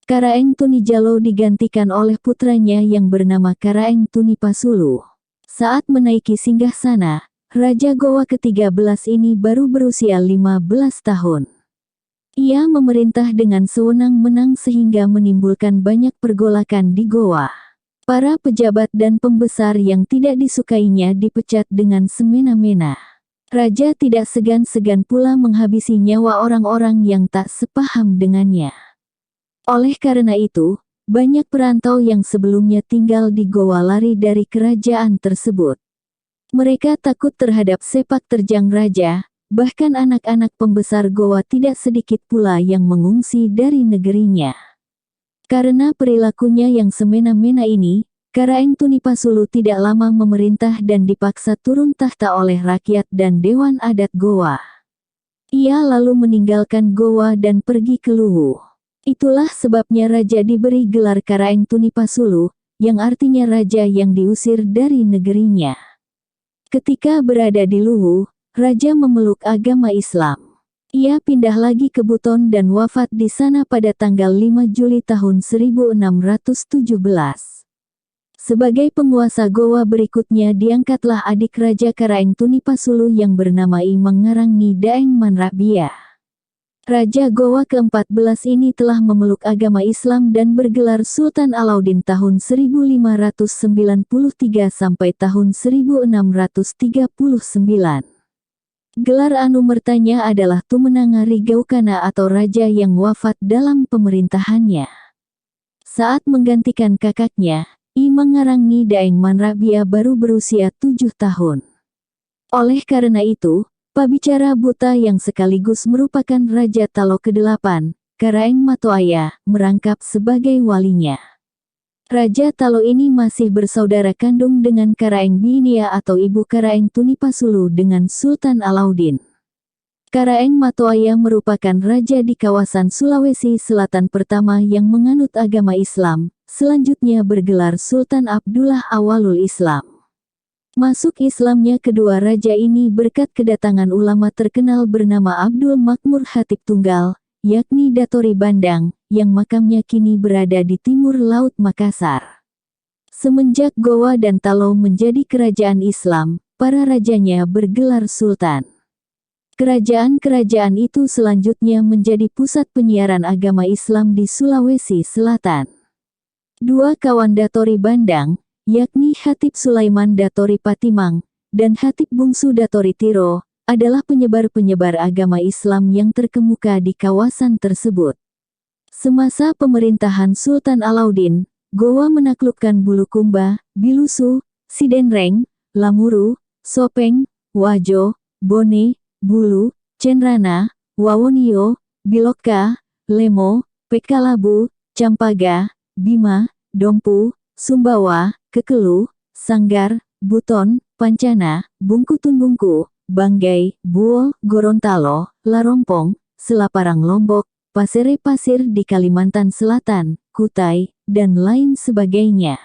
Karaeng Tunijalo digantikan oleh putranya yang bernama Karaeng Tunipasulu. Saat menaiki singgasana, Raja Gowa ke-13 ini baru berusia 15 tahun. Ia memerintah dengan sewenang-wenang sehingga menimbulkan banyak pergolakan di Gowa. Para pejabat dan pembesar yang tidak disukainya dipecat dengan semena-mena. Raja tidak segan-segan pula menghabisi nyawa orang-orang yang tak sepaham dengannya. Oleh karena itu, banyak perantau yang sebelumnya tinggal di Gowa lari dari kerajaan tersebut. Mereka takut terhadap sepak terjang raja, bahkan anak-anak pembesar Gowa tidak sedikit pula yang mengungsi dari negerinya. Karena perilakunya yang semena-mena ini, Karaeng Tunipasulu tidak lama memerintah dan dipaksa turun tahta oleh rakyat dan Dewan Adat Gowa. Ia lalu meninggalkan Gowa dan pergi ke Luwu. Itulah sebabnya raja diberi gelar Karaeng Tunipasulu, yang artinya raja yang diusir dari negerinya. Ketika berada di Luwu, raja memeluk agama Islam. Ia pindah lagi ke Buton dan wafat di sana pada tanggal 5 Juli tahun 1617. Sebagai penguasa Gowa berikutnya diangkatlah adik Raja Karaeng Tunipasulu yang bernama I Mangarangi Daeng Manrabia. Raja Gowa ke-14 ini telah memeluk agama Islam dan bergelar Sultan Alauddin tahun 1593 sampai tahun 1639. Gelar anumertanya adalah Tumenangari Gaukana atau raja yang wafat dalam pemerintahannya. Saat menggantikan kakaknya, I Mangarangi Daeng Manrabia baru berusia 7 tahun. Oleh karena itu, Pabicara Buta yang sekaligus merupakan Raja Talo ke-8, Karaeng Matoaya, merangkap sebagai walinya. Raja Talo ini masih bersaudara kandung dengan Karaeng Binia atau ibu Karaeng Tunipasulu dengan Sultan Alauddin. Karaeng Matoaya merupakan raja di kawasan Sulawesi Selatan pertama yang menganut agama Islam, selanjutnya bergelar Sultan Abdullah Awalul Islam. Masuk Islamnya kedua raja ini berkat kedatangan ulama terkenal bernama Abdul Makmur Khatib Tunggal, yakni Datori Bandang, yang makamnya kini berada di timur Laut Makassar. Semenjak Gowa dan Talo menjadi kerajaan Islam, para rajanya bergelar Sultan. Kerajaan-kerajaan itu selanjutnya menjadi pusat penyiaran agama Islam di Sulawesi Selatan. Dua kawan Datori Bandang, yakni Khatib Sulaiman Datori Patimang, dan Khatib Bungsu Datori Tiro, adalah penyebar-penyebar agama Islam yang terkemuka di kawasan tersebut. Semasa pemerintahan Sultan Alauddin, Gowa menaklukkan Bulukumba, Bilusu, Sidenreng, Lamuru, Sopeng, Wajo, Bone, Bulu, Cenrana, Wawonio, Biloka, Lemo, Pekalabu, Campaga, Bima, Dompu, Sumbawa, Kekelu, Sanggar, Buton, Pancana, Bungkutunbungku, Banggai, Buol, Gorontalo, Larompong, Selaparang Lombok, Pasere Pasir di Kalimantan Selatan, Kutai, dan lain sebagainya.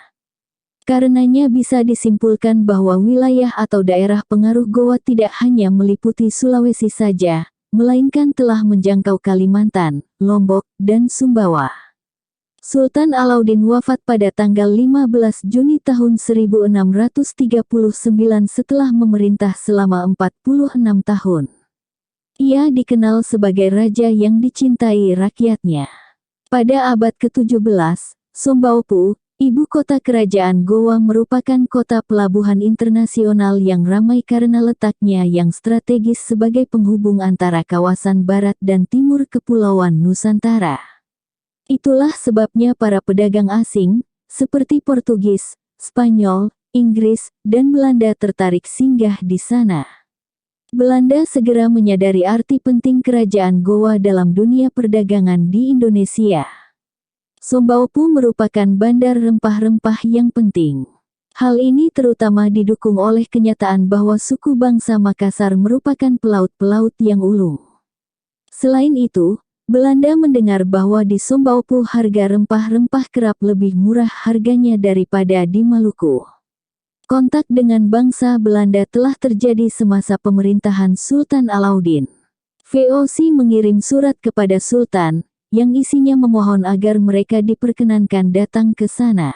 Karenanya bisa disimpulkan bahwa wilayah atau daerah pengaruh Gowa tidak hanya meliputi Sulawesi saja, melainkan telah menjangkau Kalimantan, Lombok, dan Sumbawa. Sultan Alauddin wafat pada tanggal 15 Juni tahun 1639 setelah memerintah selama 46 tahun. Ia dikenal sebagai raja yang dicintai rakyatnya. Pada abad ke-17, Sombaupu, Ibu kota kerajaan Goa merupakan kota pelabuhan internasional yang ramai karena letaknya yang strategis sebagai penghubung antara kawasan barat dan timur Kepulauan Nusantara. Itulah sebabnya para pedagang asing, seperti Portugis, Spanyol, Inggris, dan Belanda tertarik singgah di sana. Belanda segera menyadari arti penting kerajaan Goa dalam dunia perdagangan di Indonesia. Sombaupu merupakan bandar rempah-rempah yang penting. Hal ini terutama didukung oleh kenyataan bahwa suku bangsa Makassar merupakan pelaut-pelaut yang ulung. Selain itu, Belanda mendengar bahwa di Sombaupu harga rempah-rempah kerap lebih murah harganya daripada di Maluku. Kontak dengan bangsa Belanda telah terjadi semasa pemerintahan Sultan Alauddin. VOC mengirim surat kepada Sultan, yang isinya memohon agar mereka diperkenankan datang ke sana.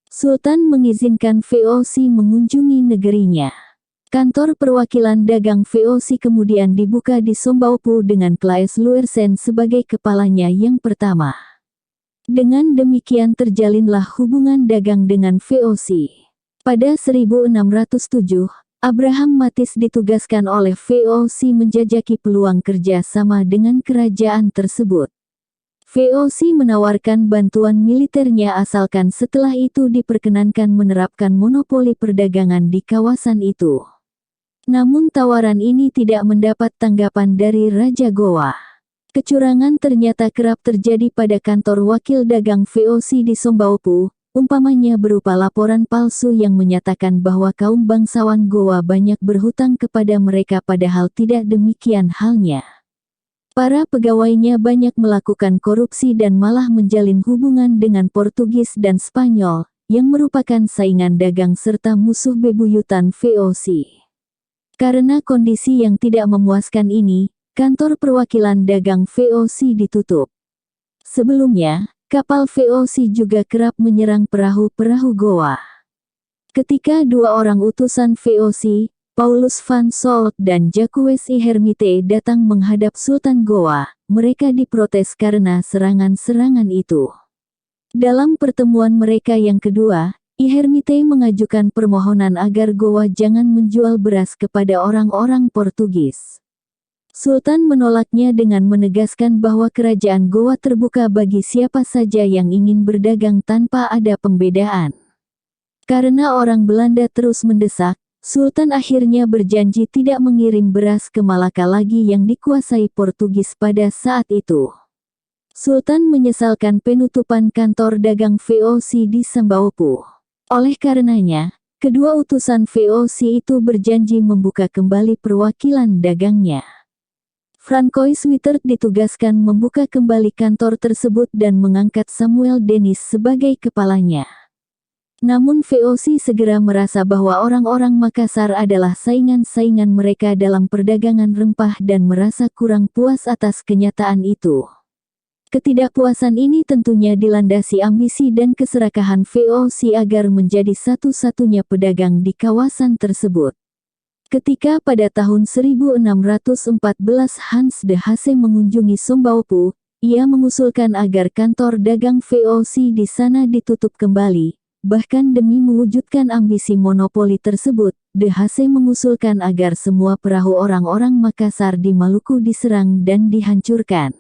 Sultan mengizinkan VOC mengunjungi negerinya. Kantor perwakilan dagang VOC kemudian dibuka di Sombaupu dengan Claes Luersen sebagai kepalanya yang pertama. Dengan demikian terjalinlah hubungan dagang dengan VOC. Pada 1607, Abraham Matis ditugaskan oleh VOC menjajaki peluang kerja sama dengan kerajaan tersebut. VOC menawarkan bantuan militernya asalkan setelah itu diperkenankan menerapkan monopoli perdagangan di kawasan itu. Namun tawaran ini tidak mendapat tanggapan dari Raja Goa. Kecurangan ternyata kerap terjadi pada kantor wakil dagang VOC di Sombaupu, umpamanya berupa laporan palsu yang menyatakan bahwa kaum bangsawan Goa banyak berhutang kepada mereka padahal tidak demikian halnya. Para pegawainya banyak melakukan korupsi dan malah menjalin hubungan dengan Portugis dan Spanyol, yang merupakan saingan dagang serta musuh bebuyutan VOC. Karena kondisi yang tidak memuaskan ini, kantor perwakilan dagang VOC ditutup. Sebelumnya, kapal VOC juga kerap menyerang perahu-perahu Goa. Ketika dua orang utusan VOC, Paulus van Solt dan Jacques I Hermite datang menghadap Sultan Goa, mereka diprotes karena serangan-serangan itu. Dalam pertemuan mereka yang kedua, I Hermite mengajukan permohonan agar Goa jangan menjual beras kepada orang-orang Portugis. Sultan menolaknya dengan menegaskan bahwa kerajaan Goa terbuka bagi siapa saja yang ingin berdagang tanpa ada pembedaan. Karena orang Belanda terus mendesak, Sultan akhirnya berjanji tidak mengirim beras ke Malaka lagi yang dikuasai Portugis pada saat itu. Sultan menyesalkan penutupan kantor dagang VOC di Sombaupu. Oleh karenanya, kedua utusan VOC itu berjanji membuka kembali perwakilan dagangnya. Francois Wittert ditugaskan membuka kembali kantor tersebut dan mengangkat Samuel Denis sebagai kepalanya. Namun VOC segera merasa bahwa orang-orang Makassar adalah saingan-saingan mereka dalam perdagangan rempah dan merasa kurang puas atas kenyataan itu. Ketidakpuasan ini tentunya dilandasi ambisi dan keserakahan VOC agar menjadi satu-satunya pedagang di kawasan tersebut. Ketika pada tahun 1614 Hans de Hasse mengunjungi Sombaupu, ia mengusulkan agar kantor dagang VOC di sana ditutup kembali. Bahkan demi mewujudkan ambisi monopoli tersebut, De Hasse mengusulkan agar semua perahu orang-orang Makassar di Maluku diserang dan dihancurkan.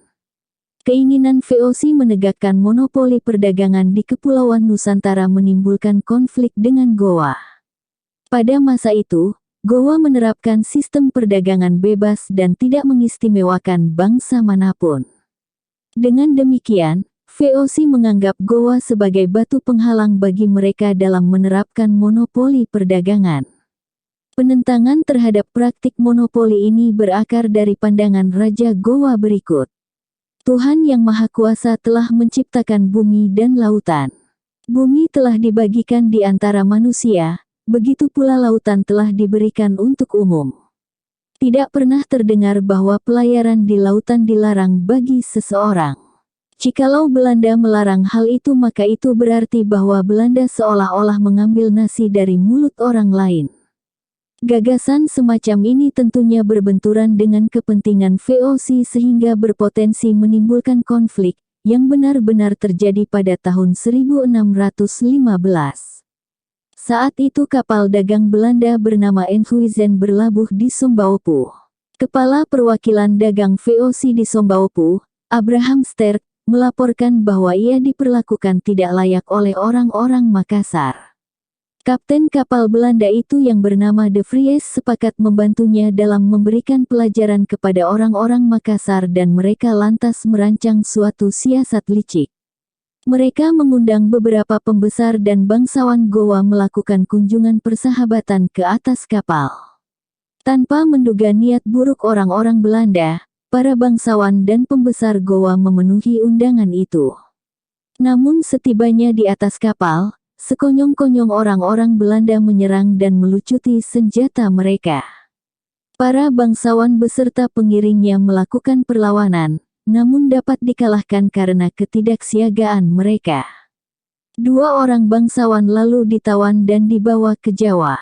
Keinginan VOC menegakkan monopoli perdagangan di Kepulauan Nusantara menimbulkan konflik dengan Goa. Pada masa itu, Goa menerapkan sistem perdagangan bebas dan tidak mengistimewakan bangsa manapun. Dengan demikian, VOC menganggap Goa sebagai batu penghalang bagi mereka dalam menerapkan monopoli perdagangan. Penentangan terhadap praktik monopoli ini berakar dari pandangan Raja Goa berikut. Tuhan Yang Maha Kuasa telah menciptakan bumi dan lautan. Bumi telah dibagikan di antara manusia, begitu pula lautan telah diberikan untuk umum. Tidak pernah terdengar bahwa pelayaran di lautan dilarang bagi seseorang. Jikalau Belanda melarang hal itu maka itu berarti bahwa Belanda seolah-olah mengambil nasi dari mulut orang lain. Gagasan semacam ini tentunya berbenturan dengan kepentingan VOC sehingga berpotensi menimbulkan konflik, yang benar-benar terjadi pada tahun 1615. Saat itu kapal dagang Belanda bernama Enkhuizen berlabuh di Sombaopu. Kepala perwakilan dagang VOC di Sombaopu, Abraham Sterk, melaporkan bahwa ia diperlakukan tidak layak oleh orang-orang Makassar. Kapten kapal Belanda itu yang bernama De Vries sepakat membantunya dalam memberikan pelajaran kepada orang-orang Makassar dan mereka lantas merancang suatu siasat licik. Mereka mengundang beberapa pembesar dan bangsawan Goa melakukan kunjungan persahabatan ke atas kapal. Tanpa menduga niat buruk orang-orang Belanda, para bangsawan dan pembesar Goa memenuhi undangan itu. Namun setibanya di atas kapal, sekonyong-konyong orang-orang Belanda menyerang dan melucuti senjata mereka. Para bangsawan beserta pengiringnya melakukan perlawanan, namun dapat dikalahkan karena ketidaksiagaan mereka. 2 orang bangsawan lalu ditawan dan dibawa ke Jawa.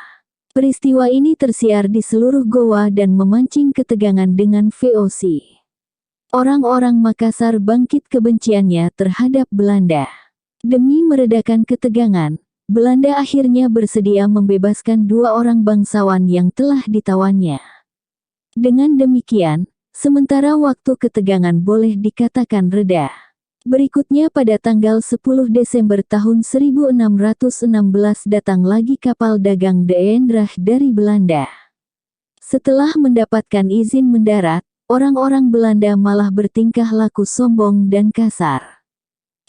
Peristiwa ini tersiar di seluruh Goa dan memancing ketegangan dengan VOC. Orang-orang Makassar bangkit kebenciannya terhadap Belanda. Demi meredakan ketegangan, Belanda akhirnya bersedia membebaskan 2 orang bangsawan yang telah ditawannya. Dengan demikian, sementara waktu ketegangan boleh dikatakan reda. Berikutnya pada tanggal 10 Desember tahun 1616 datang lagi kapal dagang De Eendracht dari Belanda. Setelah mendapatkan izin mendarat, orang-orang Belanda malah bertingkah laku sombong dan kasar.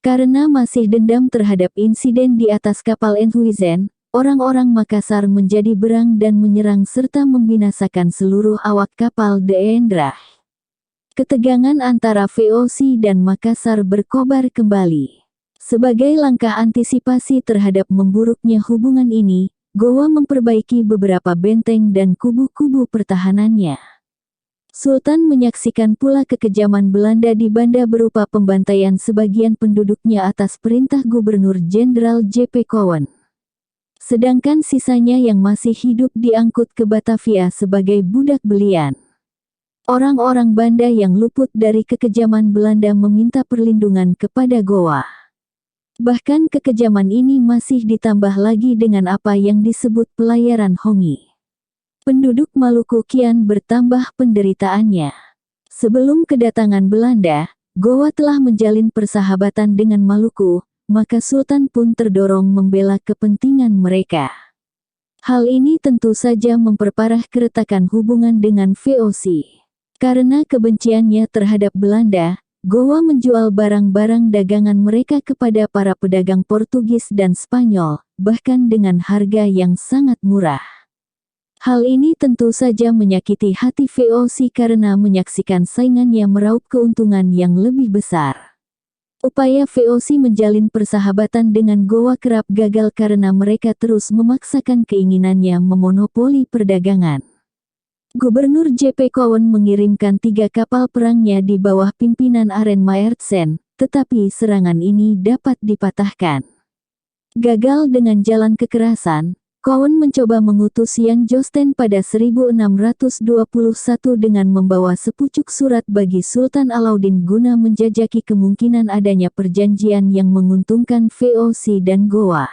Karena masih dendam terhadap insiden di atas kapal Enkhuizen, orang-orang Makassar menjadi berang dan menyerang serta membinasakan seluruh awak kapal De Eendracht. Ketegangan antara VOC dan Makassar berkobar kembali. Sebagai langkah antisipasi terhadap memburuknya hubungan ini, Goa memperbaiki beberapa benteng dan kubu-kubu pertahanannya. Sultan menyaksikan pula kekejaman Belanda di Banda berupa pembantaian sebagian penduduknya atas perintah Gubernur Jenderal J.P. Cowen. Sedangkan sisanya yang masih hidup diangkut ke Batavia sebagai budak belian. Orang-orang Banda yang luput dari kekejaman Belanda meminta perlindungan kepada Goa. Bahkan kekejaman ini masih ditambah lagi dengan apa yang disebut pelayaran Hongi. Penduduk Maluku kian bertambah penderitaannya. Sebelum kedatangan Belanda, Goa telah menjalin persahabatan dengan Maluku, maka Sultan pun terdorong membela kepentingan mereka. Hal ini tentu saja memperparah keretakan hubungan dengan VOC. Karena kebenciannya terhadap Belanda, Goa menjual barang-barang dagangan mereka kepada para pedagang Portugis dan Spanyol, bahkan dengan harga yang sangat murah. Hal ini tentu saja menyakiti hati VOC karena menyaksikan saingannya meraup keuntungan yang lebih besar. Upaya VOC menjalin persahabatan dengan Goa kerap gagal karena mereka terus memaksakan keinginannya memonopoli perdagangan. Gubernur J.P. Cowen mengirimkan 3 kapal perangnya di bawah pimpinan Aren Maertsen, tetapi serangan ini dapat dipatahkan. Gagal dengan jalan kekerasan, Cowen mencoba mengutus Yang Josten pada 1621 dengan membawa sepucuk surat bagi Sultan Alauddin guna menjajaki kemungkinan adanya perjanjian yang menguntungkan VOC dan Goa.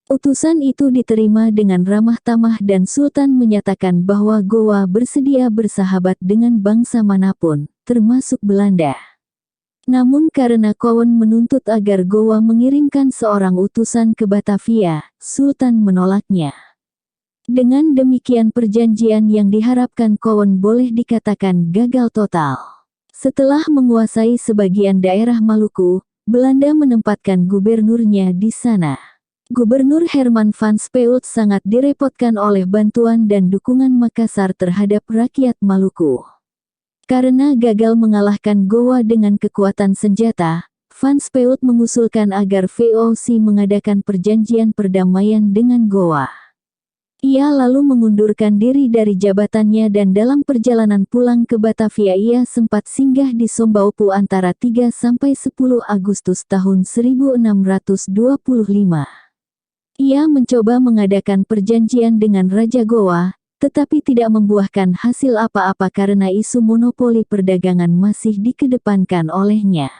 Utusan itu diterima dengan ramah tamah dan Sultan menyatakan bahwa Goa bersedia bersahabat dengan bangsa manapun, termasuk Belanda. Namun karena Cowen menuntut agar Goa mengirimkan seorang utusan ke Batavia, Sultan menolaknya. Dengan demikian perjanjian yang diharapkan Cowen boleh dikatakan gagal total. Setelah menguasai sebagian daerah Maluku, Belanda menempatkan gubernurnya di sana. Gubernur Herman van Speult sangat direpotkan oleh bantuan dan dukungan Makassar terhadap rakyat Maluku. Karena gagal mengalahkan Goa dengan kekuatan senjata, Van Speult mengusulkan agar VOC mengadakan perjanjian perdamaian dengan Goa. Ia lalu mengundurkan diri dari jabatannya dan dalam perjalanan pulang ke Batavia ia sempat singgah di Sombaopu antara 3–10 Agustus tahun 1625. Ia mencoba mengadakan perjanjian dengan Raja Goa, tetapi tidak membuahkan hasil apa-apa karena isu monopoli perdagangan masih dikedepankan olehnya.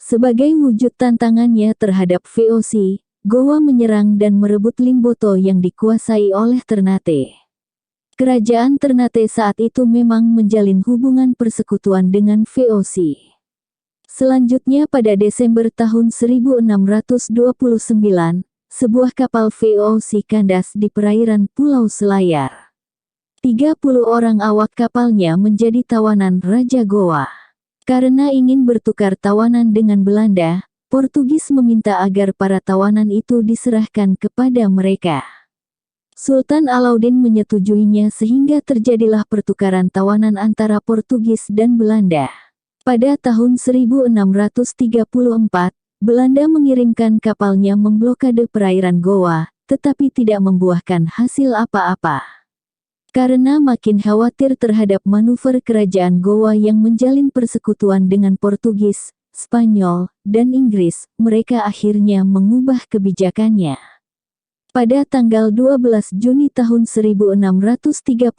Sebagai wujud tantangannya terhadap VOC, Gowa menyerang dan merebut Limboto yang dikuasai oleh Ternate. Kerajaan Ternate saat itu memang menjalin hubungan persekutuan dengan VOC. Selanjutnya pada Desember tahun 1629, sebuah kapal VOC kandas di perairan Pulau Selayar. 30 orang awak kapalnya menjadi tawanan Raja Gowa. Karena ingin bertukar tawanan dengan Belanda, Portugis meminta agar para tawanan itu diserahkan kepada mereka. Sultan Alauddin menyetujuinya sehingga terjadilah pertukaran tawanan antara Portugis dan Belanda. Pada tahun 1634, Belanda mengirimkan kapalnya memblokade perairan Gowa, tetapi tidak membuahkan hasil apa-apa. Karena makin khawatir terhadap manuver kerajaan Gowa yang menjalin persekutuan dengan Portugis, Spanyol, dan Inggris, mereka akhirnya mengubah kebijakannya. Pada tanggal 12 Juni tahun 1637,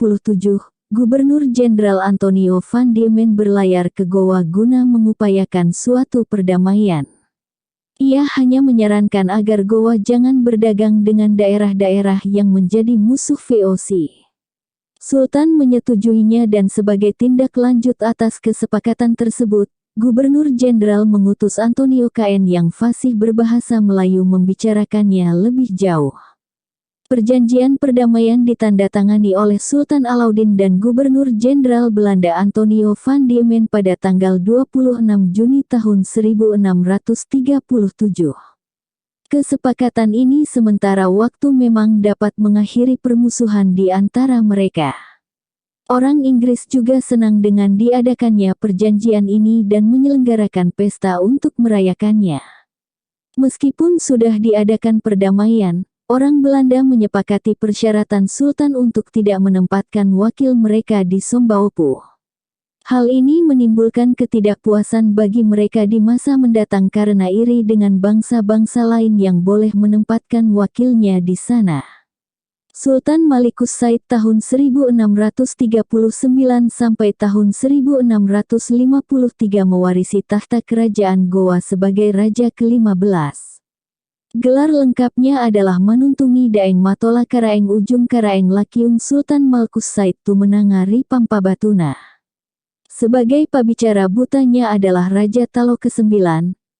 Gubernur Jenderal Antonio van Diemen berlayar ke Gowa guna mengupayakan suatu perdamaian. Ia hanya menyarankan agar Gowa jangan berdagang dengan daerah-daerah yang menjadi musuh VOC. Sultan menyetujuinya dan sebagai tindak lanjut atas kesepakatan tersebut, Gubernur Jenderal mengutus Antonio Caen yang fasih berbahasa Melayu membicarakannya lebih jauh. Perjanjian perdamaian ditandatangani oleh Sultan Alauddin dan Gubernur Jenderal Belanda Antonio van Diemen pada tanggal 26 Juni tahun 1637. Kesepakatan ini sementara waktu memang dapat mengakhiri permusuhan di antara mereka. Orang Inggris juga senang dengan diadakannya perjanjian ini dan menyelenggarakan pesta untuk merayakannya. Meskipun sudah diadakan perdamaian, orang Belanda menyepakati persyaratan Sultan untuk tidak menempatkan wakil mereka di Sombaopu. Hal ini menimbulkan ketidakpuasan bagi mereka di masa mendatang karena iri dengan bangsa-bangsa lain yang boleh menempatkan wakilnya di sana. Sultan Malikus Said tahun 1639 sampai tahun 1653 mewarisi tahta kerajaan Gowa sebagai raja ke-15. Gelar lengkapnya adalah Manuntungi Daeng Matola Karaeng Ujung Karaeng Lakiung Sultan Malikus Said Tumenangari Pampabatuna. Sebagai pabicara butanya adalah Raja Talo ke-9,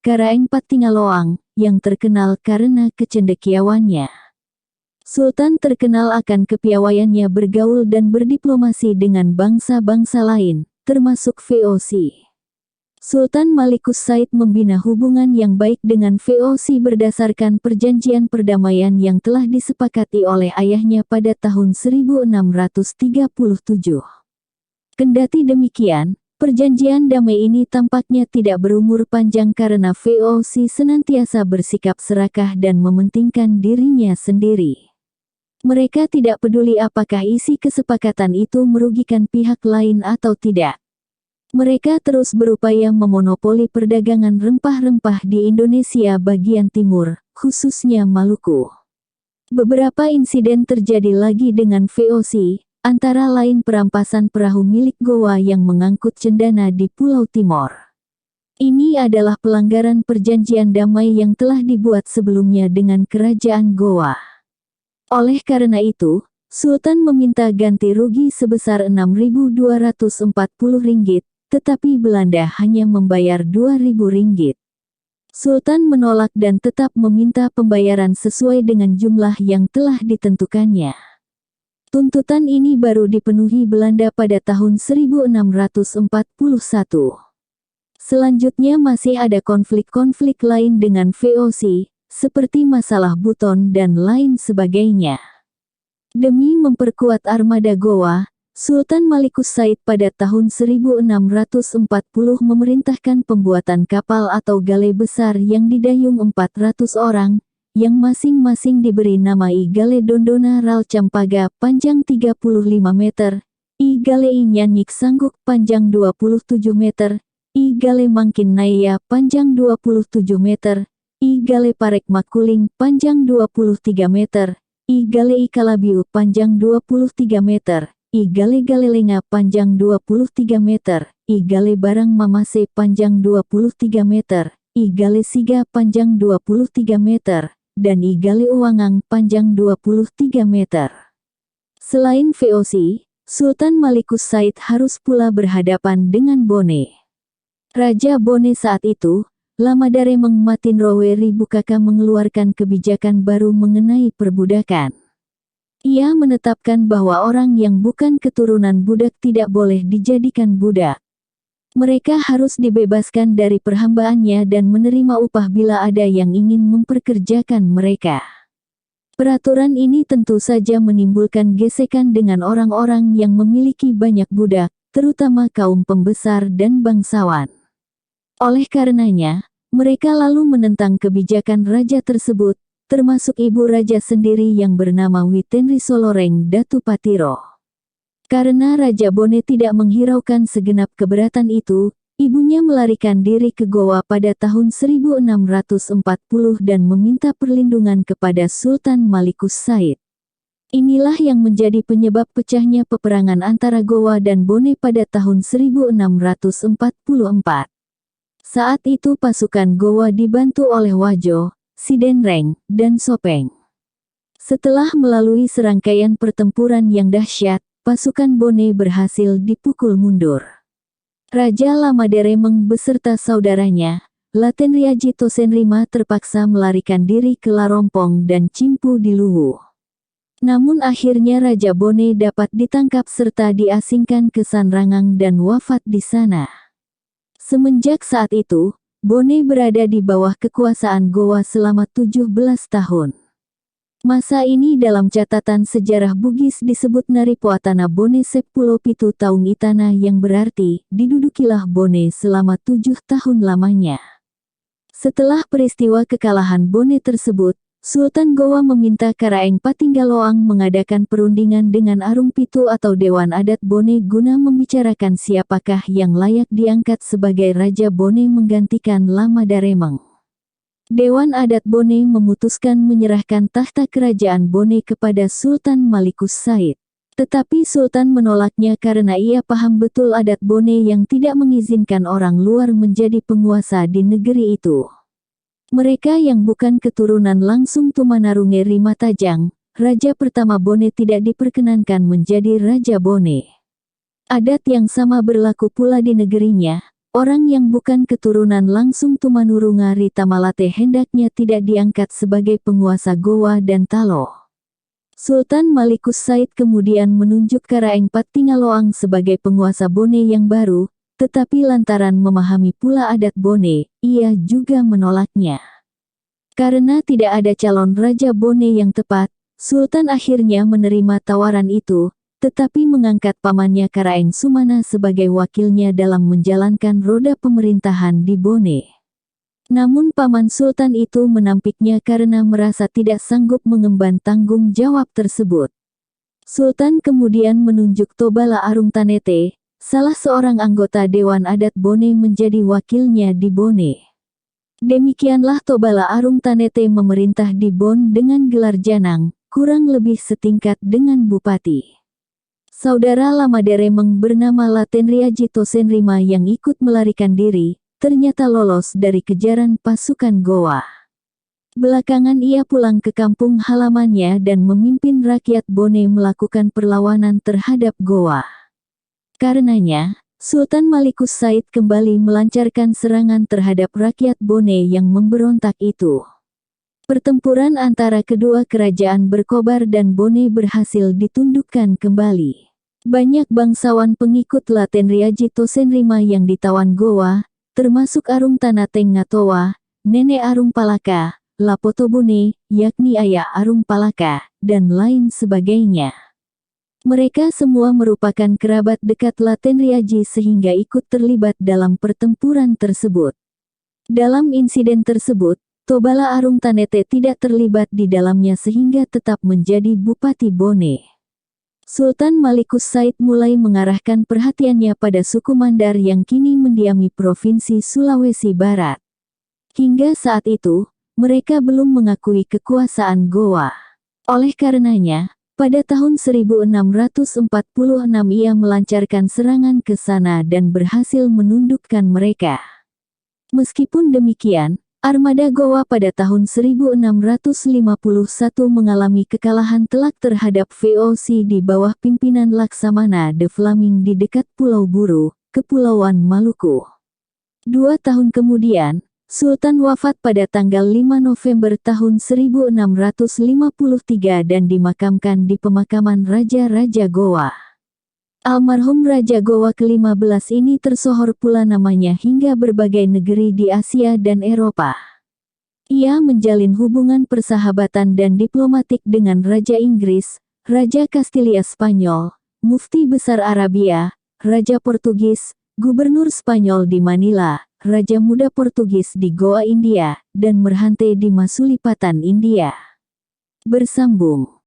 Karaeng Patingaloang, yang terkenal karena kecendekiawannya. Sultan terkenal akan kepiawaiannya bergaul dan berdiplomasi dengan bangsa-bangsa lain, termasuk VOC. Sultan Malikus Said membina hubungan yang baik dengan VOC berdasarkan perjanjian perdamaian yang telah disepakati oleh ayahnya pada tahun 1637. Kendati demikian, perjanjian damai ini tampaknya tidak berumur panjang karena VOC senantiasa bersikap serakah dan mementingkan dirinya sendiri. Mereka tidak peduli apakah isi kesepakatan itu merugikan pihak lain atau tidak. Mereka terus berupaya memonopoli perdagangan rempah-rempah di Indonesia bagian timur, khususnya Maluku. Beberapa insiden terjadi lagi dengan VOC, antara lain perampasan perahu milik Gowa yang mengangkut cendana di Pulau Timor. Ini adalah pelanggaran perjanjian damai yang telah dibuat sebelumnya dengan kerajaan Gowa. Oleh karena itu, Sultan meminta ganti rugi sebesar 6.240 ringgit, tetapi Belanda hanya membayar 2.000 ringgit. Sultan menolak dan tetap meminta pembayaran sesuai dengan jumlah yang telah ditentukannya. Tuntutan ini baru dipenuhi Belanda pada tahun 1641. Selanjutnya masih ada konflik-konflik lain dengan VOC, seperti masalah Buton dan lain sebagainya. Demi memperkuat armada Gowa, Sultan Malikus Said pada tahun 1640 memerintahkan pembuatan kapal atau gale besar yang didayung 400 orang, yang masing-masing diberi nama I Gale Dondona Ral Campaga panjang 35 meter, I Gale Nyanyik Sangguk panjang 27 meter, I Gale Mangkin Naya panjang 27 meter, I Gale Parek Makuling panjang 23 meter, I Gale Ikalabiu panjang 23 meter, I Gale Galelenga panjang 23 meter, I Gale Barang Mamase panjang 23 meter, I Galesiga panjang 23 meter, dan I Galeuwangang panjang 23 meter. Selain VOC, Sultan Malikus Said harus pula berhadapan dengan Bone. Raja Bone saat itu, Lamadaremeng Matinrowe Ribukaka mengeluarkan kebijakan baru mengenai perbudakan. Ia menetapkan bahwa orang yang bukan keturunan budak tidak boleh dijadikan budak. Mereka harus dibebaskan dari perhambaannya dan menerima upah bila ada yang ingin memperkerjakan mereka. Peraturan ini tentu saja menimbulkan gesekan dengan orang-orang yang memiliki banyak budak, terutama kaum pembesar dan bangsawan. Oleh karenanya, mereka lalu menentang kebijakan raja tersebut, termasuk ibu raja sendiri yang bernama Witenri Soloreng Datu Patiro. Karena Raja Bone tidak menghiraukan segenap keberatan itu, ibunya melarikan diri ke Goa pada tahun 1640 dan meminta perlindungan kepada Sultan Malikus Said. Inilah yang menjadi penyebab pecahnya peperangan antara Goa dan Bone pada tahun 1644. Saat itu pasukan Goa dibantu oleh Wajo, Sidenreng, dan Sopeng. Setelah melalui serangkaian pertempuran yang dahsyat, pasukan Bone berhasil dipukul mundur. Raja Lamadaremeng beserta saudaranya, Latenriaji Tosenrima terpaksa melarikan diri ke Larompong dan Cimpu di Luwu. Namun akhirnya Raja Bone dapat ditangkap serta diasingkan ke Sanrangang dan wafat di sana. Semenjak saat itu, Bone berada di bawah kekuasaan Goa selama 17 tahun. Masa ini dalam catatan sejarah Bugis disebut Naripoatana Bone 10 Pitu Taung Itana yang berarti, didudukilah Bone selama 7 tahun lamanya. Setelah peristiwa kekalahan Bone tersebut, Sultan Goa meminta Karaeng Patinggaloang mengadakan perundingan dengan Arung Pitu atau Dewan Adat Bone guna membicarakan siapakah yang layak diangkat sebagai Raja Bone menggantikan Lamadaremeng. Dewan Adat Bone memutuskan menyerahkan tahta kerajaan Bone kepada Sultan Malikus Said. Tetapi Sultan menolaknya karena ia paham betul adat Bone yang tidak mengizinkan orang luar menjadi penguasa di negeri itu. Mereka yang bukan keturunan langsung Tumanarunge Rimatajang, raja pertama Bone tidak diperkenankan menjadi Raja Bone. Adat yang sama berlaku pula di negerinya. Orang yang bukan keturunan langsung Tumanurunga Ritamalate hendaknya tidak diangkat sebagai penguasa Goa dan Talo. Sultan Malikus Said kemudian menunjuk Karaeng Patinggaloang sebagai penguasa Bone yang baru, tetapi lantaran memahami pula adat Bone, ia juga menolaknya. Karena tidak ada calon Raja Bone yang tepat, Sultan akhirnya menerima tawaran itu, tetapi mengangkat pamannya Karaeng Sumana sebagai wakilnya dalam menjalankan roda pemerintahan di Bone. Namun paman Sultan itu menampiknya karena merasa tidak sanggup mengemban tanggung jawab tersebut. Sultan kemudian menunjuk Tobala Arung Tanete, salah seorang anggota Dewan Adat Bone menjadi wakilnya di Bone. Demikianlah Tobala Arung Tanete memerintah di Bon dengan gelar Janang, kurang lebih setingkat dengan Bupati. Saudara Lamadaremeng bernama Latenriaji Tosenrima yang ikut melarikan diri, ternyata lolos dari kejaran pasukan Goa. Belakangan ia pulang ke kampung halamannya dan memimpin rakyat Bone melakukan perlawanan terhadap Goa. Karenanya, Sultan Malikus Said kembali melancarkan serangan terhadap rakyat Bone yang memberontak itu. Pertempuran antara kedua kerajaan berkobar dan Bone berhasil ditundukkan kembali. Banyak bangsawan pengikut Latenriaji Tosenrima yang ditawan Goa, termasuk Arung Tanateng Ngatowa, Nenek Arung Palaka, Lapoto Bone, yakni ayah Arung Palaka, dan lain sebagainya. Mereka semua merupakan kerabat dekat Latenriaji sehingga ikut terlibat dalam pertempuran tersebut. Dalam insiden tersebut, Tobala Arung Tanete tidak terlibat di dalamnya sehingga tetap menjadi Bupati Bone. Sultan Malikus Said mulai mengarahkan perhatiannya pada suku Mandar yang kini mendiami Provinsi Sulawesi Barat. Hingga saat itu, mereka belum mengakui kekuasaan Goa. Oleh karenanya, pada tahun 1646 ia melancarkan serangan ke sana dan berhasil menundukkan mereka. Meskipun demikian, armada Gowa pada tahun 1651 mengalami kekalahan telak terhadap VOC di bawah pimpinan Laksamana de Vlamingh di dekat Pulau Buru, Kepulauan Maluku. 2 tahun kemudian, Sultan wafat pada tanggal 5 November tahun 1653 dan dimakamkan di pemakaman Raja-Raja Gowa. Almarhum Raja Gowa ke-15 ini tersohor pula namanya hingga berbagai negeri di Asia dan Eropa. Ia menjalin hubungan persahabatan dan diplomatik dengan Raja Inggris, Raja Kastilia Spanyol, Mufti Besar Arabia, Raja Portugis, Gubernur Spanyol di Manila, Raja Muda Portugis di Goa India, dan Merhante di Masulipatan India. Bersambung.